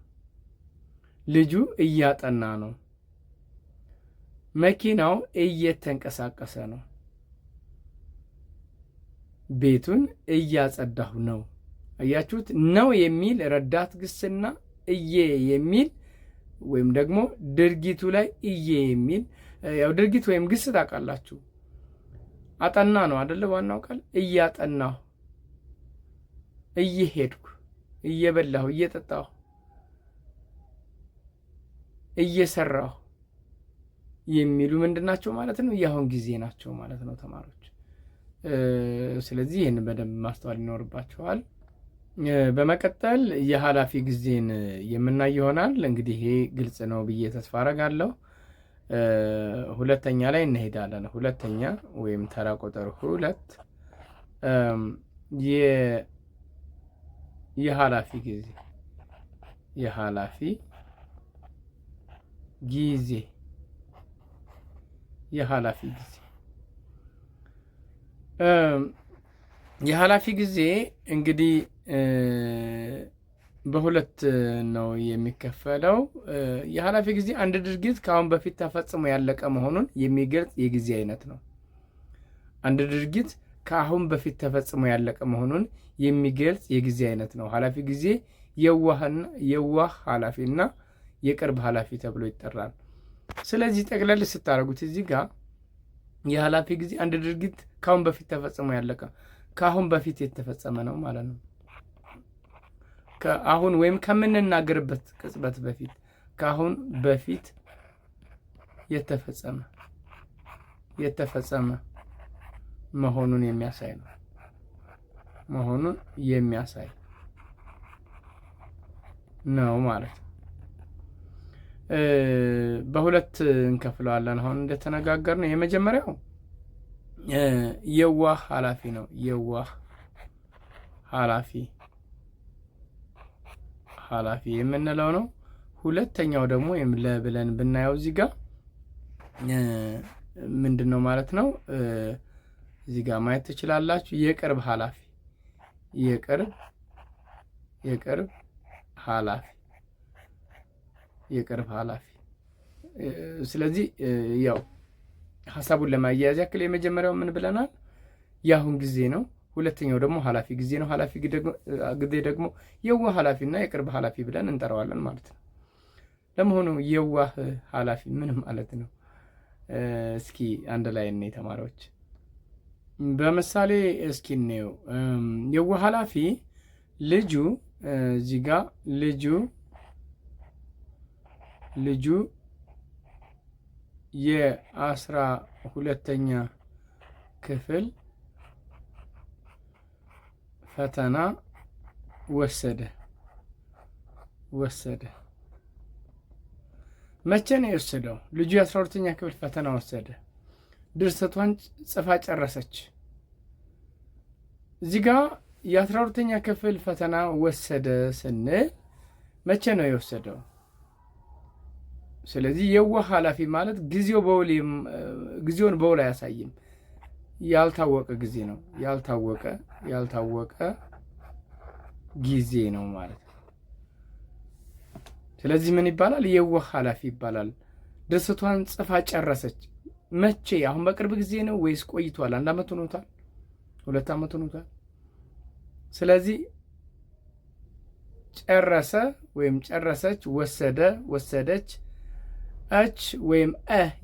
ልጁ እያጠና ነው። መኪናው እየተንቀሳቀሰ ነው። ቤቱን እያጸዳሁ ነው። አያችሁት? ነው የሚል ረዳት ግስና እየ የሚል ወይም ደግሞ ድርጊቱ ላይ እየ የሚል ያው ድርጊት ወይም ግስ ታውቃላችሁ። አጠና ነው አይደለ? ዋናው ቃል እያጠናሁ፣ እየሄድኩ፣ እየበላሁ፣ እየጠጣሁ፣ እየሰራሁ የሚሉ ምንድን ናቸው ማለት ነው? የአሁን ጊዜ ናቸው ማለት ነው ተማሪዎች። ስለዚህ ይህን በደንብ ማስተዋል ይኖርባቸዋል። በመቀጠል የኃላፊ ጊዜን የምናይ ይሆናል። እንግዲህ ይሄ ግልጽ ነው ብዬ ተስፋ አረጋለሁ። ሁለተኛ ላይ እንሄዳለን። ሁለተኛ ወይም ተራ ቁጥር 2 የኃላፊ ጊዜ የኃላፊ ጊዜ የኃላፊ ጊዜ የኃላፊ ጊዜ እንግዲህ በሁለት ነው የሚከፈለው። የኃላፊ ጊዜ አንድ ድርጊት ከአሁን በፊት ተፈጽሞ ያለቀ መሆኑን የሚገልጽ የጊዜ አይነት ነው። አንድ ድርጊት ከአሁን በፊት ተፈጽሞ ያለቀ መሆኑን የሚገልጽ የጊዜ አይነት ነው። ኃላፊ ጊዜ የዋህ ኃላፊና የቅርብ ኃላፊ ተብሎ ይጠራል። ስለዚህ ጠቅለል ስታደርጉት እዚህ ጋር የኃላፊ ጊዜ አንድ ድርጊት ከአሁን በፊት ተፈጽሞ ያለቀ ከአሁን በፊት የተፈጸመ ነው ማለት ነው። ከአሁን ወይም ከምንናገርበት ቅጽበት በፊት ከአሁን በፊት የተፈጸመ መሆኑን የሚያሳይ ነው። መሆኑን የሚያሳይ ነው ማለት ነው። በሁለት እንከፍለዋለን። አሁን እንደተነጋገርነው የመጀመሪያው የዋህ ኃላፊ ነው። የዋህ ኃላፊ የምንለው ነው። ሁለተኛው ደግሞ ብለን ብናየው እዚህ ጋር ምንድን ነው ማለት ነው? እዚህ ጋር ማየት ትችላላችሁ። የቅርብ ኃላፊ። ስለዚህ ያው ሀሳቡን ለማያያዝ ያክል የመጀመሪያው ምን ብለናል? የአሁን ጊዜ ነው። ሁለተኛው ደግሞ ኃላፊ ጊዜ ነው። ኃላፊ ጊዜ ደግሞ የዋህ ኃላፊና የቅርብ ኃላፊ ብለን እንጠራዋለን ማለት ነው። ለመሆኑ የዋህ ኃላፊ ምን ማለት ነው? እስኪ አንድ ላይ እኔ ተማሪዎች በምሳሌ እስኪ እንየው። የዋህ ኃላፊ ልጁ እዚህ ጋር ልጁ የ12ኛ ክፍል ፈተና ወሰደ። መቼ ነው የወሰደው? ልጁ የ12ኛ ክፍል ፈተና ወሰደ። ድርሰቷን ጽፋ ጨረሰች። እዚህ ጋ የ12ኛ ክፍል ፈተና ወሰደ ስንል መቼ ነው የወሰደው? ስለዚህ የዋህ ኃላፊ ማለት ጊዜውን በውል አያሳይም። ያልታወቀ ጊዜ ነው። ያልታወቀ ጊዜ ነው ማለት ነው። ስለዚህ ምን ይባላል? የዋህ ኃላፊ ይባላል። ድርሰቷን ጽፋ ጨረሰች። መቼ? አሁን በቅርብ ጊዜ ነው ወይስ ቆይቷል? 1 ዓመት ሆኖታል? 2 ዓመት ሆኖታል? ስለዚህ ጨረሰ ወይም ጨረሰች፣ ወሰደች እች ወይም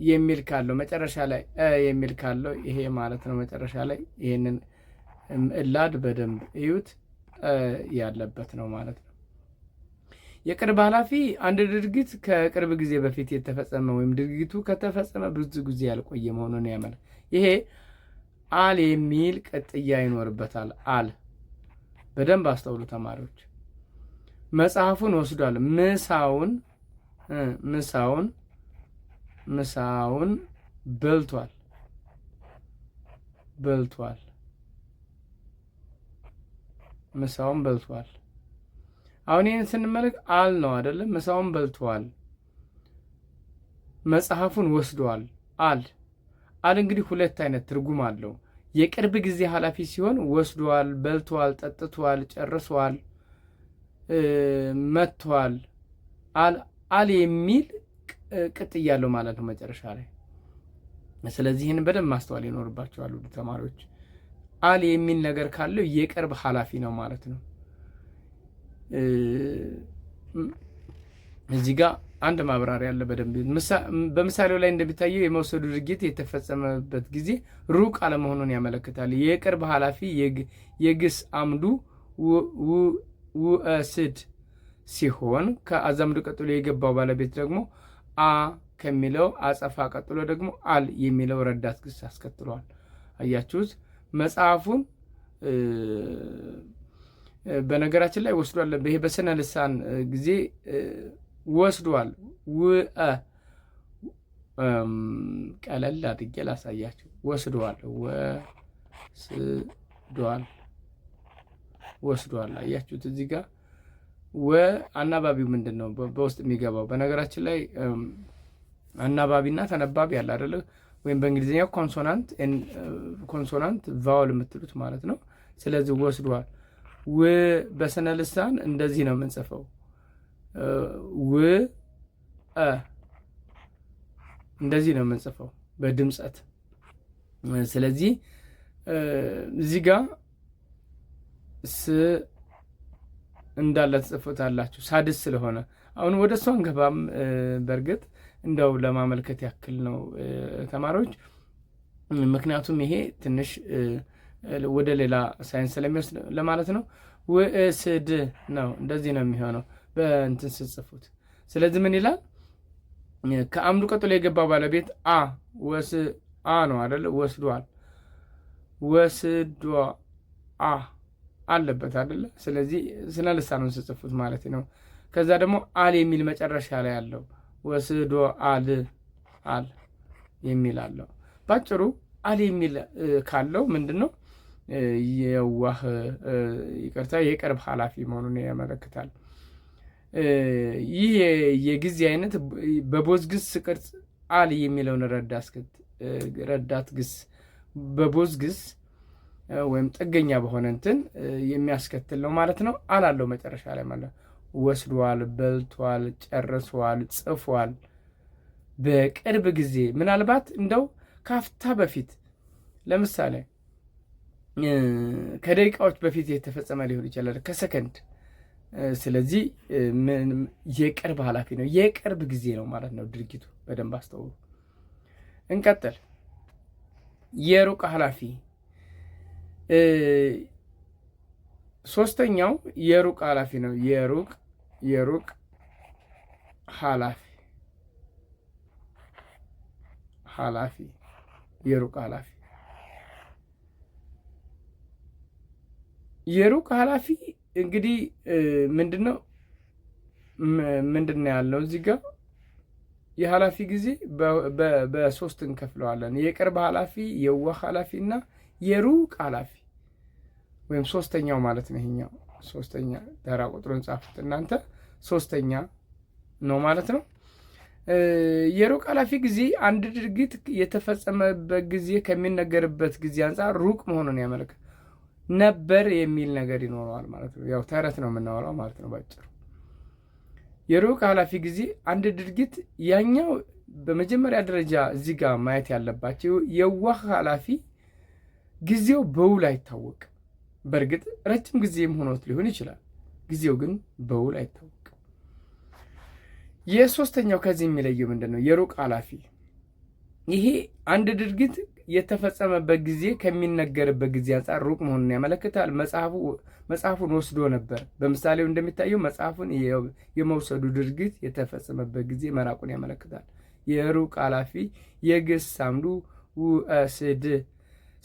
የሚል ካለው መጨረሻ ላይ የሚል ካለው ይሄ ማለት ነው። መጨረሻ ላይ ይሄንን እላድ በደንብ እዩት፣ ያለበት ነው ማለት ነው። የቅርብ ኃላፊ አንድ ድርጊት ከቅርብ ጊዜ በፊት የተፈጸመ ወይም ድርጊቱ ከተፈጸመ ብዙ ጊዜ ያልቆየ መሆኑን ያመለክታል። ይሄ አል የሚል ቅጥያ ይኖርበታል። አል በደንብ አስተውሉ ተማሪዎች። መጽሐፉን ወስዷል። ምሳውን በልቷል። ምሳውን በልቷል። አሁን ይህን ስንመለክ አል ነው አይደለም? ምሳውን በልቷል። መጽሐፉን ወስዷል። አል እንግዲህ 2 አይነት ትርጉም አለው። የቅርብ ጊዜ ኃላፊ ሲሆን ወስዷል፣ በልቷል፣ ጠጥቷል፣ ጨርሷል፣ መጥቷል። አል የሚል ቅጥያ ያለው ማለት ነው መጨረሻ ላይ። ስለዚህ ይህን በደንብ ማስተዋል ይኖርባቸዋል ተማሪዎች። አል የሚል ነገር ካለው የቅርብ ኃላፊ ነው ማለት ነው። እዚህ ጋር አንድ ማብራሪያ አለ በደንብ በምሳሌው ላይ እንደሚታየው የመውሰዱ ድርጊት የተፈጸመበት ጊዜ ሩቅ አለመሆኑን ያመለክታል። የቅርብ ኃላፊ የግስ አምዱ ውእስድ ሲሆን ከአዛምዱ ቀጥሎ የገባው ባለቤት ደግሞ አ ከሚለው አጸፋ ቀጥሎ ደግሞ አል የሚለው ረዳት ግስ አስከትሏል። አያችሁት? መጽሐፉን በነገራችን ላይ ወስዷል። ይሄ በስነ ልሳን ጊዜ ወስዷል። ቀለል አድርጌ ላሳያችሁ። ወስዷል። አያችሁት? እዚህ ጋር አናባቢው ምንድን ነው በውስጥ የሚገባው? በነገራችን ላይ አናባቢና ተነባቢ አለ አይደለ? ወይም በእንግሊዝኛው ኮንሶናንት ቫውል የምትሉት ማለት ነው። ስለዚህ ወስዷል። በስነ ልሳን እንደዚህ ነው የምንጽፈው፣ እንደዚህ ነው የምንጽፈው በድምፀት። ስለዚህ እዚህ ጋር እንዳለ ትጽፉታላችሁ ሳድስ ስለሆነ። አሁን ወደ እሷ አንገባም። በእርግጥ እንደው ለማመልከት ያክል ነው ተማሪዎች፣ ምክንያቱም ይሄ ትንሽ ወደ ሌላ ሳይንስ ስለሚወስድ ለማለት ነው። ውእስድ ነው፣ እንደዚህ ነው የሚሆነው በእንትን ስትጽፉት። ስለዚህ ምን ይላል? ከአምዱ ቀጥሎ የገባው ባለቤት ነው አይደለ? ወስዷ አለበት አይደለ? ስለዚህ ስነ ልሳኑን ስትጽፉት ማለት ነው። ከዛ ደግሞ አል የሚል መጨረሻ ላይ አለው። ወስዶ አል የሚል አለው። ባጭሩ አል የሚል ካለው ምንድን ነው? የቅርብ ኃላፊ መሆኑን ያመለክታል። ይህ የጊዜ አይነት በቦዝ ግስ ቅርጽ አል የሚለውን ረዳት ግስ በቦዝ ግስ ወይም ጥገኛ በሆነ እንትን የሚያስከትል ነው ማለት ነው። አላለው መጨረሻ ላይ ማለት ወስዷል፣ በልቷል፣ ጨርሷል፣ ጽፏል። በቅርብ ጊዜ ምናልባት እንደው ካፍታ በፊት ለምሳሌ ከደቂቃዎች በፊት የተፈጸመ ሊሆን ይችላል፣ ከሰከንድ። ስለዚህ የቅርብ ኃላፊ ነው፣ የቅርብ ጊዜ ነው ማለት ነው ድርጊቱ። በደንብ አስተውሉ። እንቀጥል። የሩቅ ኃላፊ ሶስተኛው የሩቅ ኃላፊ ነው። የሩቅ ኃላፊ እንግዲህ ምንድነው ያለው እዚህ ጋር የኃላፊ ጊዜ በሶስት እንከፍለዋለን። የቅርብ ኃላፊ፣ የዋህ ኃላፊ እና የሩቅ ኃላፊ ወይም ሶስተኛው ማለት ነው። ይሄኛው ሶስተኛ ተራ ቁጥሩን ጻፉት እናንተ። ሶስተኛ ነው ማለት ነው። የሩቅ ኃላፊ ጊዜ አንድ ድርጊት የተፈጸመበት ጊዜ ከሚነገርበት ጊዜ አንጻር ሩቅ መሆኑን ያመለክታል። ነበር የሚል ነገር ይኖረዋል ማለት ነው። ያው ተረት ነው የምናወራው ማለት ነው ባጭሩ። የሩቅ ኃላፊ ጊዜ አንድ ድርጊት ያኛው በመጀመሪያ ደረጃ እዚህ ጋር ማየት ያለባቸው የዋህ ኃላፊ ጊዜው በውል አይታወቅም። በእርግጥ ረጅም ጊዜም ሆኖት ሊሆን ይችላል። ጊዜው ግን በውል አይታወቅም። የሶስተኛው ከዚህ የሚለየው ምንድን ነው? የሩቅ ኃላፊ ይሄ አንድ ድርጊት የተፈጸመበት ጊዜ ከሚነገርበት ጊዜ አንጻር ሩቅ መሆኑን ያመለክታል። መጽሐፉን ወስዶ ነበር። በምሳሌው እንደሚታየው መጽሐፉን የመውሰዱ ድርጊት የተፈጸመበት ጊዜ መራቁን ያመለክታል። የሩቅ ኃላፊ የግስ አምዱ ውእስድ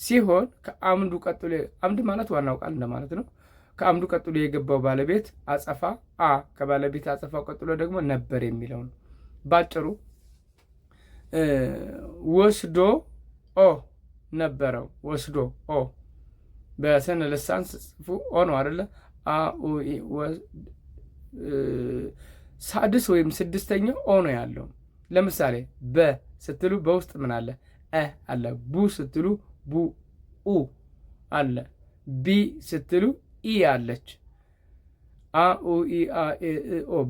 ሲሆን ከአምዱ ቀጥሎ፣ አምድ ማለት ዋናው ቃል እንደማለት ነው። ከአምዱ ቀጥሎ የገባው ባለቤት አጸፋ ከባለቤት አጸፋው ቀጥሎ ደግሞ ነበር የሚለው ነው። ባጭሩ ወስዶ ነበረው። ወስዶ በስነ ልሳን ጽፉ ነው አይደለ? ሳድስ ወይም ስድስተኛው ነው ያለው። ለምሳሌ በ ስትሉ በውስጥ ምን አለ? አለ። ቡ ስትሉ ቡ አለ። ቢ ስትሉ ኢ አለች።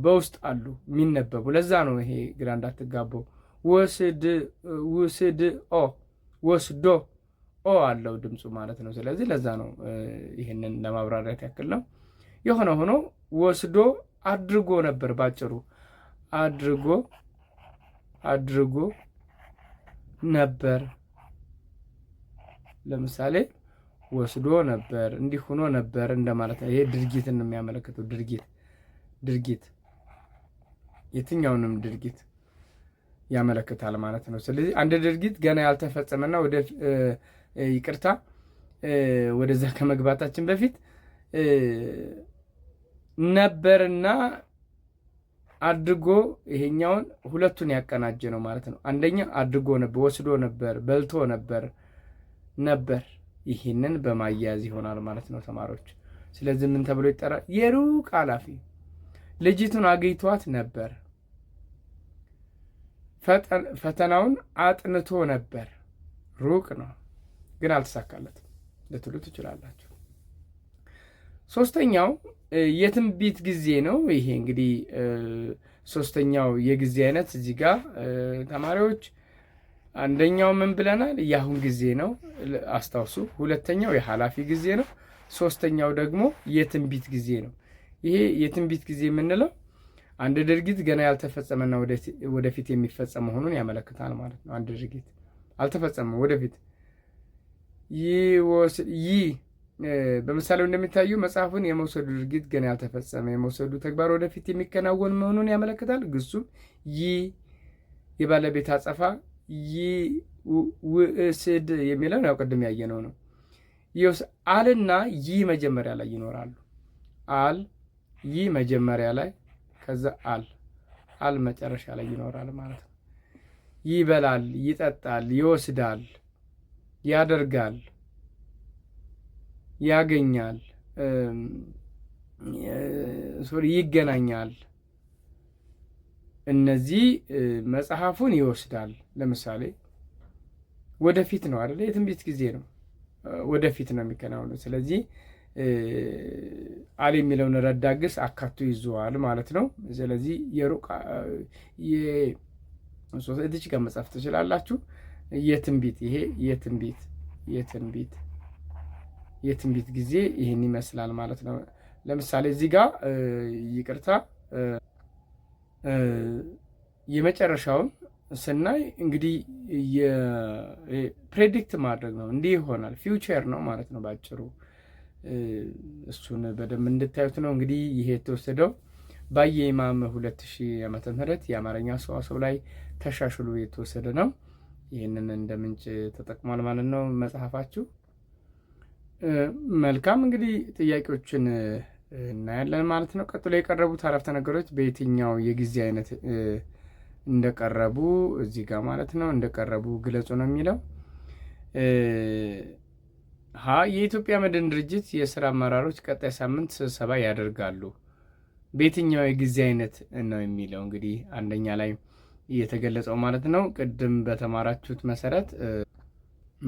በውስጥ አሉ የሚነበቡ። ለዛ ነው ይሄ ግራ እንዳትጋባው። ውስድ ወስዶ አለው ድምፁ ማለት ነው። ስለዚህ ለዛ ነው ይህንን ለማብራሪያት ያክል ነው። የሆነ ሆኖ ወስዶ አድርጎ ነበር። ባጭሩ አድርጎ ነበር። ለምሳሌ ወስዶ ነበር፣ እንዲህ ሆኖ ነበር እንደማለት ነው። ይሄ ድርጊትን ነው የሚያመለክተው። ድርጊት የትኛውንም ድርጊት ያመለክታል ማለት ነው። ስለዚህ አንድ ድርጊት ገና ያልተፈጸመና ወደዛ ከመግባታችን በፊት ነበርና አድርጎ ይሄኛውን ሁለቱን ያቀናጀ ነው ማለት ነው። አንደኛ አድርጎ ነበር፣ ወስዶ ነበር፣ በልቶ ነበር። ይህንን በማያያዝ ይሆናል ማለት ነው ተማሪዎች። ስለዚህ ምን ተብሎ ይጠራል? የሩቅ ኃላፊ። ልጅቱን አግኝቷት ነበር። ፈተናውን አጥንቶ ነበር። ሩቅ ነው ግን አልተሳካለትም ልትሉ ትችላላችሁ። ሶስተኛው የትንቢት ጊዜ ነው። ይሄ እንግዲህ ሶስተኛው የጊዜ አይነት እዚህ ጋር ተማሪዎች አንደኛው ምን ብለናል? የአሁን ጊዜ ነው አስታውሱ። ሁለተኛው የኃላፊ ጊዜ ነው። ሶስተኛው ደግሞ የትንቢት ጊዜ ነው። ይሄ የትንቢት ጊዜ የምንለው አንድ ድርጊት ገና ያልተፈጸመና ወደፊት የሚፈጸም መሆኑን ያመለክታል ማለት ነው። አንድ ድርጊት አልተፈጸመም፣ ወደፊት በምሳሌው እንደሚታዩ መጽሐፉን የመውሰዱ ድርጊት ገና ያልተፈጸመ፣ የመውሰዱ ተግባር ወደፊት የሚከናወን መሆኑን ያመለክታል። ግሱም የባለቤት አጸፋ ውእስድ የሚለውን ያው ቅድም ያየነው ነው። አልና መጀመሪያ ላይ ይኖራሉ። መጀመሪያ ላይ ከዛ አል መጨረሻ ላይ ይኖራል ማለት ነው። ይበላል፣ ይጠጣል፣ ይወስዳል፣ ያደርጋል፣ ያገኛል፣ ይገናኛል። እነዚህ መጽሐፉን ይወስዳል። ለምሳሌ ወደፊት ነው አይደለ? የትንቢት ጊዜ ነው፣ ወደፊት ነው የሚከናወነው። ስለዚህ አል የሚለውን ረዳግስ አካቶ ይዘዋል ማለት ነው። ስለዚህ የሩቅ እዚች ጋር መጻፍ ትችላላችሁ። የትንቢት ይሄ የትንቢት ጊዜ ይህን ይመስላል ማለት ነው። ለምሳሌ እዚህ ጋር ይቅርታ የመጨረሻውን ስናይ እንግዲህ ፕሬዲክት ማድረግ ነው። እንዲህ ይሆናል፣ ፊውቸር ነው ማለት ነው ባጭሩ። እሱን በደንብ እንድታዩት ነው። እንግዲህ ይሄ የተወሰደው ባየ ኢማም 2000 ዓመተ ምህረት የአማርኛ ሰዋስው ላይ ተሻሽሎ የተወሰደ ነው። ይህንን እንደ ምንጭ ተጠቅሟል ማለት ነው መጽሐፋችሁ። መልካም እንግዲህ ጥያቄዎችን እናያለን ማለት ነው። ቀጥሎ የቀረቡት አረፍተ ነገሮች በየትኛው የጊዜ አይነት እንደቀረቡ እዚህ ጋር ማለት ነው እንደቀረቡ ግለጹ ነው የሚለው። የኢትዮጵያ መድን ድርጅት የስራ አመራሮች ቀጣይ ሳምንት ስብሰባ ያደርጋሉ። በየትኛው የጊዜ አይነት ነው የሚለው እንግዲህ አንደኛ ላይ እየተገለጸው ማለት ነው። ቅድም በተማራችሁት መሰረት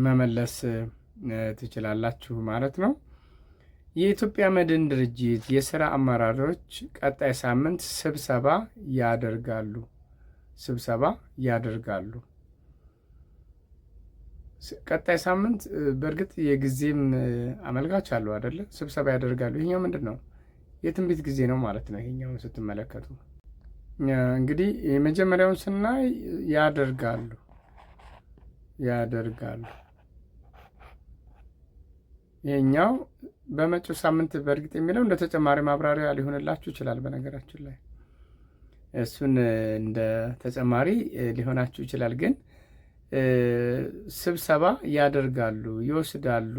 መመለስ ትችላላችሁ ማለት ነው። የኢትዮጵያ መድን ድርጅት የስራ አመራሮች ቀጣይ ሳምንት ስብሰባ ያደርጋሉ። ቀጣይ ሳምንት በእርግጥ የጊዜም አመልካች አለው አይደለ? ስብሰባ ያደርጋሉ። ይሄኛው ምንድን ነው? የትንቢት ጊዜ ነው ማለት ነው። ይሄኛውን ስትመለከቱ እንግዲህ የመጀመሪያውን ስናይ ያደርጋሉ። ይሄኛው በመጪው ሳምንት በእርግጥ የሚለው እንደ ተጨማሪ ማብራሪያ ሊሆንላችሁ ይችላል። በነገራችን ላይ እሱን እንደ ተጨማሪ ሊሆናችሁ ይችላል። ግን ስብሰባ ያደርጋሉ፣ ይወስዳሉ።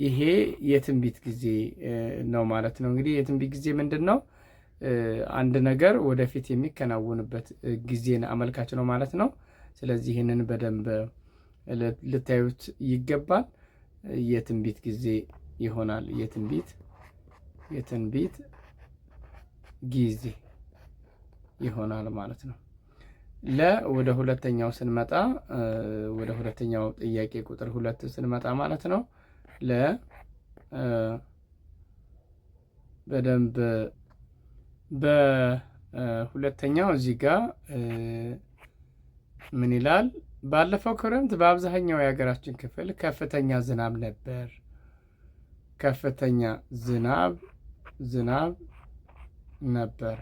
ይሄ የትንቢት ጊዜ ነው ማለት ነው። እንግዲህ የትንቢት ጊዜ ምንድን ነው? አንድ ነገር ወደፊት የሚከናወንበት ጊዜን አመልካች ነው ማለት ነው። ስለዚህ ይህንን በደንብ ልታዩት ይገባል። የትንቢት ጊዜ ይሆናል። የትንቢት ጊዜ ይሆናል ማለት ነው። ወደ ሁለተኛው ስንመጣ ወደ ሁለተኛው ጥያቄ ቁጥር 2 ስንመጣ ማለት ነው በደንብ በሁለተኛው እዚህ ጋር ምን ይላል? ባለፈው ክረምት በአብዛኛው የሀገራችን ክፍል ከፍተኛ ዝናብ ዝናብ ነበር።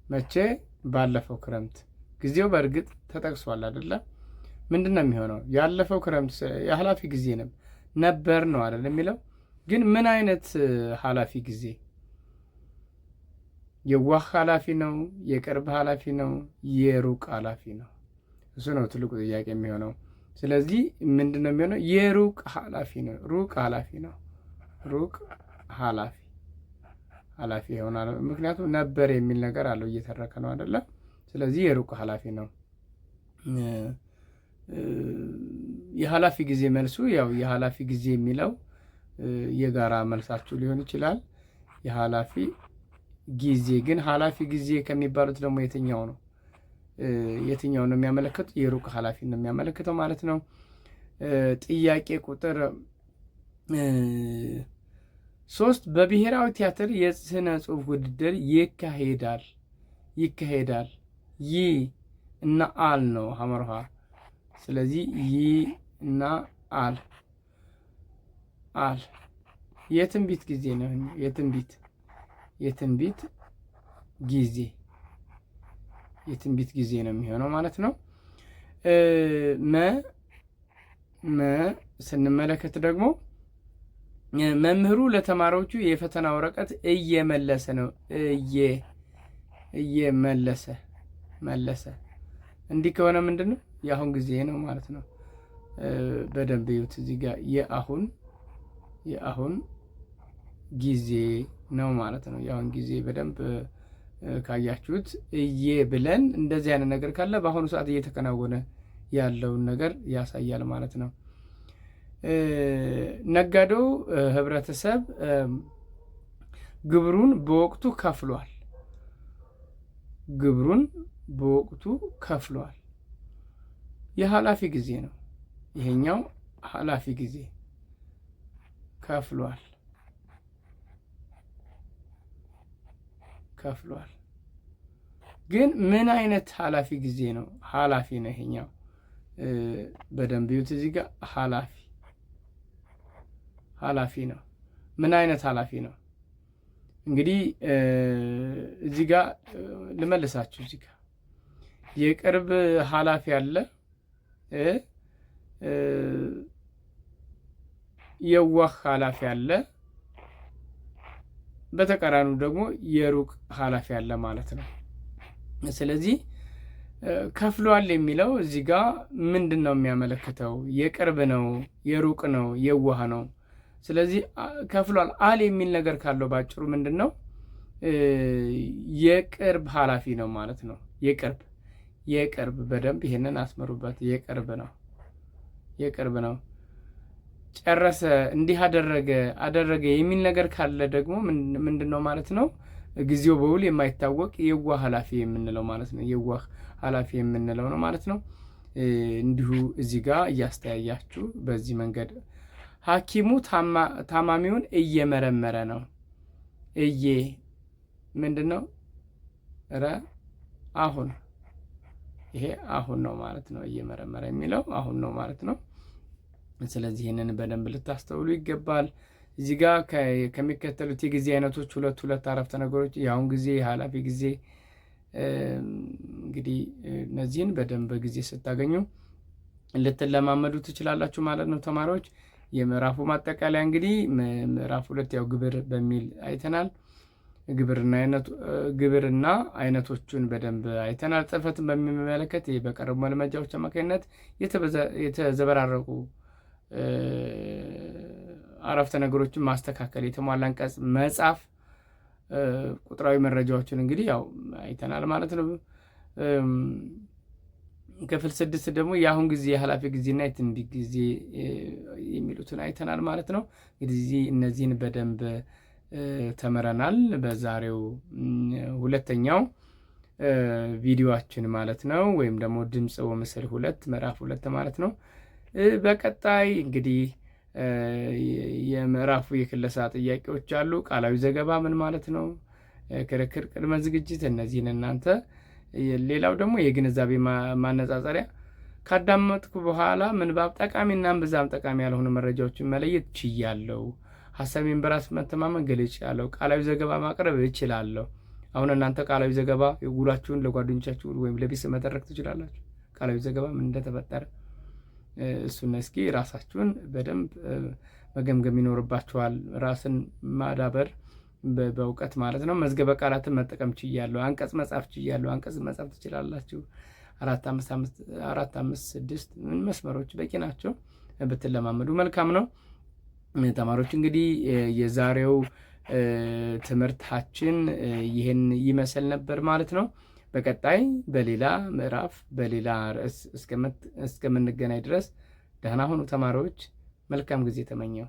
መቼ? ባለፈው ክረምት። ጊዜው በእርግጥ ተጠቅሷል አይደለም? ምንድን ነው የሚሆነው? ያለፈው ክረምት የኃላፊ ጊዜ ነበር ነው አይደል የሚለው። ግን ምን አይነት ኃላፊ ጊዜ? የዋህ ኃላፊ ነው? የቅርብ ኃላፊ ነው? የሩቅ ኃላፊ ነው? እሱ ነው ትልቁ ጥያቄ የሚሆነው። ስለዚህ ምንድን ነው የሚሆነው? የሩቅ ኃላፊ ነው። ሩቅ ኃላፊ ነው። ሩቅ ኃላፊ ይሆናል። ምክንያቱም ነበር የሚል ነገር አለው፣ እየተረከ ነው አይደለም? ስለዚህ የሩቅ ኃላፊ ነው። የኃላፊ ጊዜ መልሱ ያው የኃላፊ ጊዜ የሚለው የጋራ መልሳችሁ ሊሆን ይችላል። የኃላፊ ጊዜ ግን ኃላፊ ጊዜ ከሚባሉት ደግሞ የትኛው ነው? የትኛው ነው የሚያመለክተው? የሩቅ ኃላፊ ነው የሚያመለክተው ማለት ነው። ጥያቄ ቁጥር 3 በብሔራዊ ቲያትር የስነ ጽሑፍ ውድድር ይካሄዳል። ይ እና አል ነው ሐመርሃ። ስለዚህ ይ እና አል የትንቢት ጊዜ ነው። የትንቢት ጊዜ ነው የሚሆነው ማለት ነው። መ ስንመለከት ደግሞ መምህሩ ለተማሪዎቹ የፈተና ወረቀት እየመለሰ ነው። መለሰ። እንዲህ ከሆነ ምንድን ነው? የአሁን ጊዜ ነው ማለት ነው። በደንብ ይዩት እዚህ ጋር የአሁን ጊዜ ነው ማለት ነው። የአሁን ጊዜ በደንብ ካያችሁት ብለን እንደዚህ አይነት ነገር ካለ በአሁኑ ሰዓት እየተከናወነ ያለውን ነገር ያሳያል ማለት ነው። ነጋዴው ህብረተሰብ ግብሩን በወቅቱ ከፍሏል። የኃላፊ ጊዜ ነው ይሄኛው። ኃላፊ ጊዜ ከፍሏል። ግን ምን አይነት ኃላፊ ጊዜ ነው? ኃላፊ ነው ይሄኛው። በደንብ ይዩት እዚህ ጋር ኃላፊ ነው። ምን አይነት ኃላፊ ነው? እንግዲህ እዚህ ጋር ልመልሳችሁ። እዚህ ጋር የቅርብ ኃላፊ አለ፣ የዋህ ኃላፊ አለ፣ በተቃራኒው ደግሞ የሩቅ ኃላፊ አለ ማለት ነው። ስለዚህ ከፍሏል የሚለው እዚህ ጋር ምንድን ነው የሚያመለክተው? የቅርብ ነው፣ የሩቅ ነው፣ የዋህ ነው። ስለዚህ ከፍሏል አል የሚል ነገር ካለው ባጭሩ ምንድን ነው? የቅርብ ኃላፊ ነው ማለት ነው። የቅርብ በደንብ ይሄንን አስመሩበት። የቅርብ ነው። ጨረሰ፣ እንዲህ አደረገ የሚል ነገር ካለ ደግሞ ምንድን ነው ማለት ነው? ጊዜው በውል የማይታወቅ የዋህ ኃላፊ የምንለው ማለት ነው። የዋህ ኃላፊ የምንለው ነው ማለት ነው። እንዲሁ እዚህ ጋር እያስተያያችሁ በዚህ መንገድ ሐኪሙ ታማሚውን እየመረመረ ነው። ምንድን ነው? አሁን ይሄ አሁን ነው ማለት ነው። እየመረመረ የሚለው አሁን ነው ማለት ነው። ስለዚህ ይህንን በደንብ ልታስተውሉ ይገባል። እዚህ ጋር ከሚከተሉት የጊዜ አይነቶች ሁለት አረፍተ ነገሮች የአሁን ጊዜ፣ የኃላፊ ጊዜ፣ እንግዲህ እነዚህን በደንብ በጊዜ ስታገኙ ልትለማመዱ ትችላላችሁ ማለት ነው ተማሪዎች። የምዕራፉ ማጠቃለያ እንግዲህ ምዕራፍ 2 ያው ግብር በሚል አይተናል። ግብርና አይነቶቹን በደንብ አይተናል። ጽሕፈትን በሚመለከት በቀረቡ መልመጃዎች አማካኝነት የተዘበራረቁ አረፍተ ነገሮችን ማስተካከል፣ የተሟላ አንቀጽ መጻፍ፣ ቁጥራዊ መረጃዎችን እንግዲህ ያው አይተናል ማለት ነው። ክፍል 6 ደግሞ የአሁን ጊዜ፣ የኃላፊ ጊዜና የትንቢት ጊዜ የሚሉትን አይተናል ማለት ነው። እንግዲህ እነዚህን በደንብ ተምረናል በዛሬው ሁለተኛው ቪዲዮአችን ማለት ነው። ወይም ደግሞ ድምፅ ወምስል 2 ምዕራፍ 2 ማለት ነው። በቀጣይ እንግዲህ የምዕራፉ የክለሳ ጥያቄዎች አሉ። ቃላዊ ዘገባ ምን ማለት ነው? ክርክር፣ ቅድመ ዝግጅት፣ እነዚህን እናንተ ሌላው ደግሞ የግንዛቤ ማነጻጸሪያ ካዳመጥኩ በኋላ ምንባብ ጠቃሚና እምብዛም ጠቃሚ ያልሆኑ መረጃዎችን መለየት ችያለሁ። ሀሳቤን በራስ መተማመን ገልጫለሁ። ቃላዊ ዘገባ ማቅረብ እችላለሁ። አሁን እናንተ ቃላዊ ዘገባ ውሏችሁን ለጓደኞቻችሁ ወይም ለቤተሰብ መተረክ ትችላላችሁ። ቃላዊ ዘገባ ምን እንደተፈጠረ እሱን እስኪ ራሳችሁን በደንብ መገምገም ይኖርባችኋል። ራስን ማዳበር በእውቀት ማለት ነው። መዝገበ ቃላትን መጠቀም ችያለሁ። አንቀጽ መጻፍ ችያለሁ። አንቀጽ መጻፍ ትችላላችሁ። 4፣ 5፣ 6 መስመሮች በቂ ናቸው። ብትለማመዱ መልካም ነው። ተማሪዎች እንግዲህ የዛሬው ትምህርታችን ይህን ይመስል ነበር ማለት ነው። በቀጣይ በሌላ ምዕራፍ በሌላ ርዕስ እስከምንገናኝ ድረስ ደህና ሁኑ ተማሪዎች። መልካም ጊዜ ተመኘው።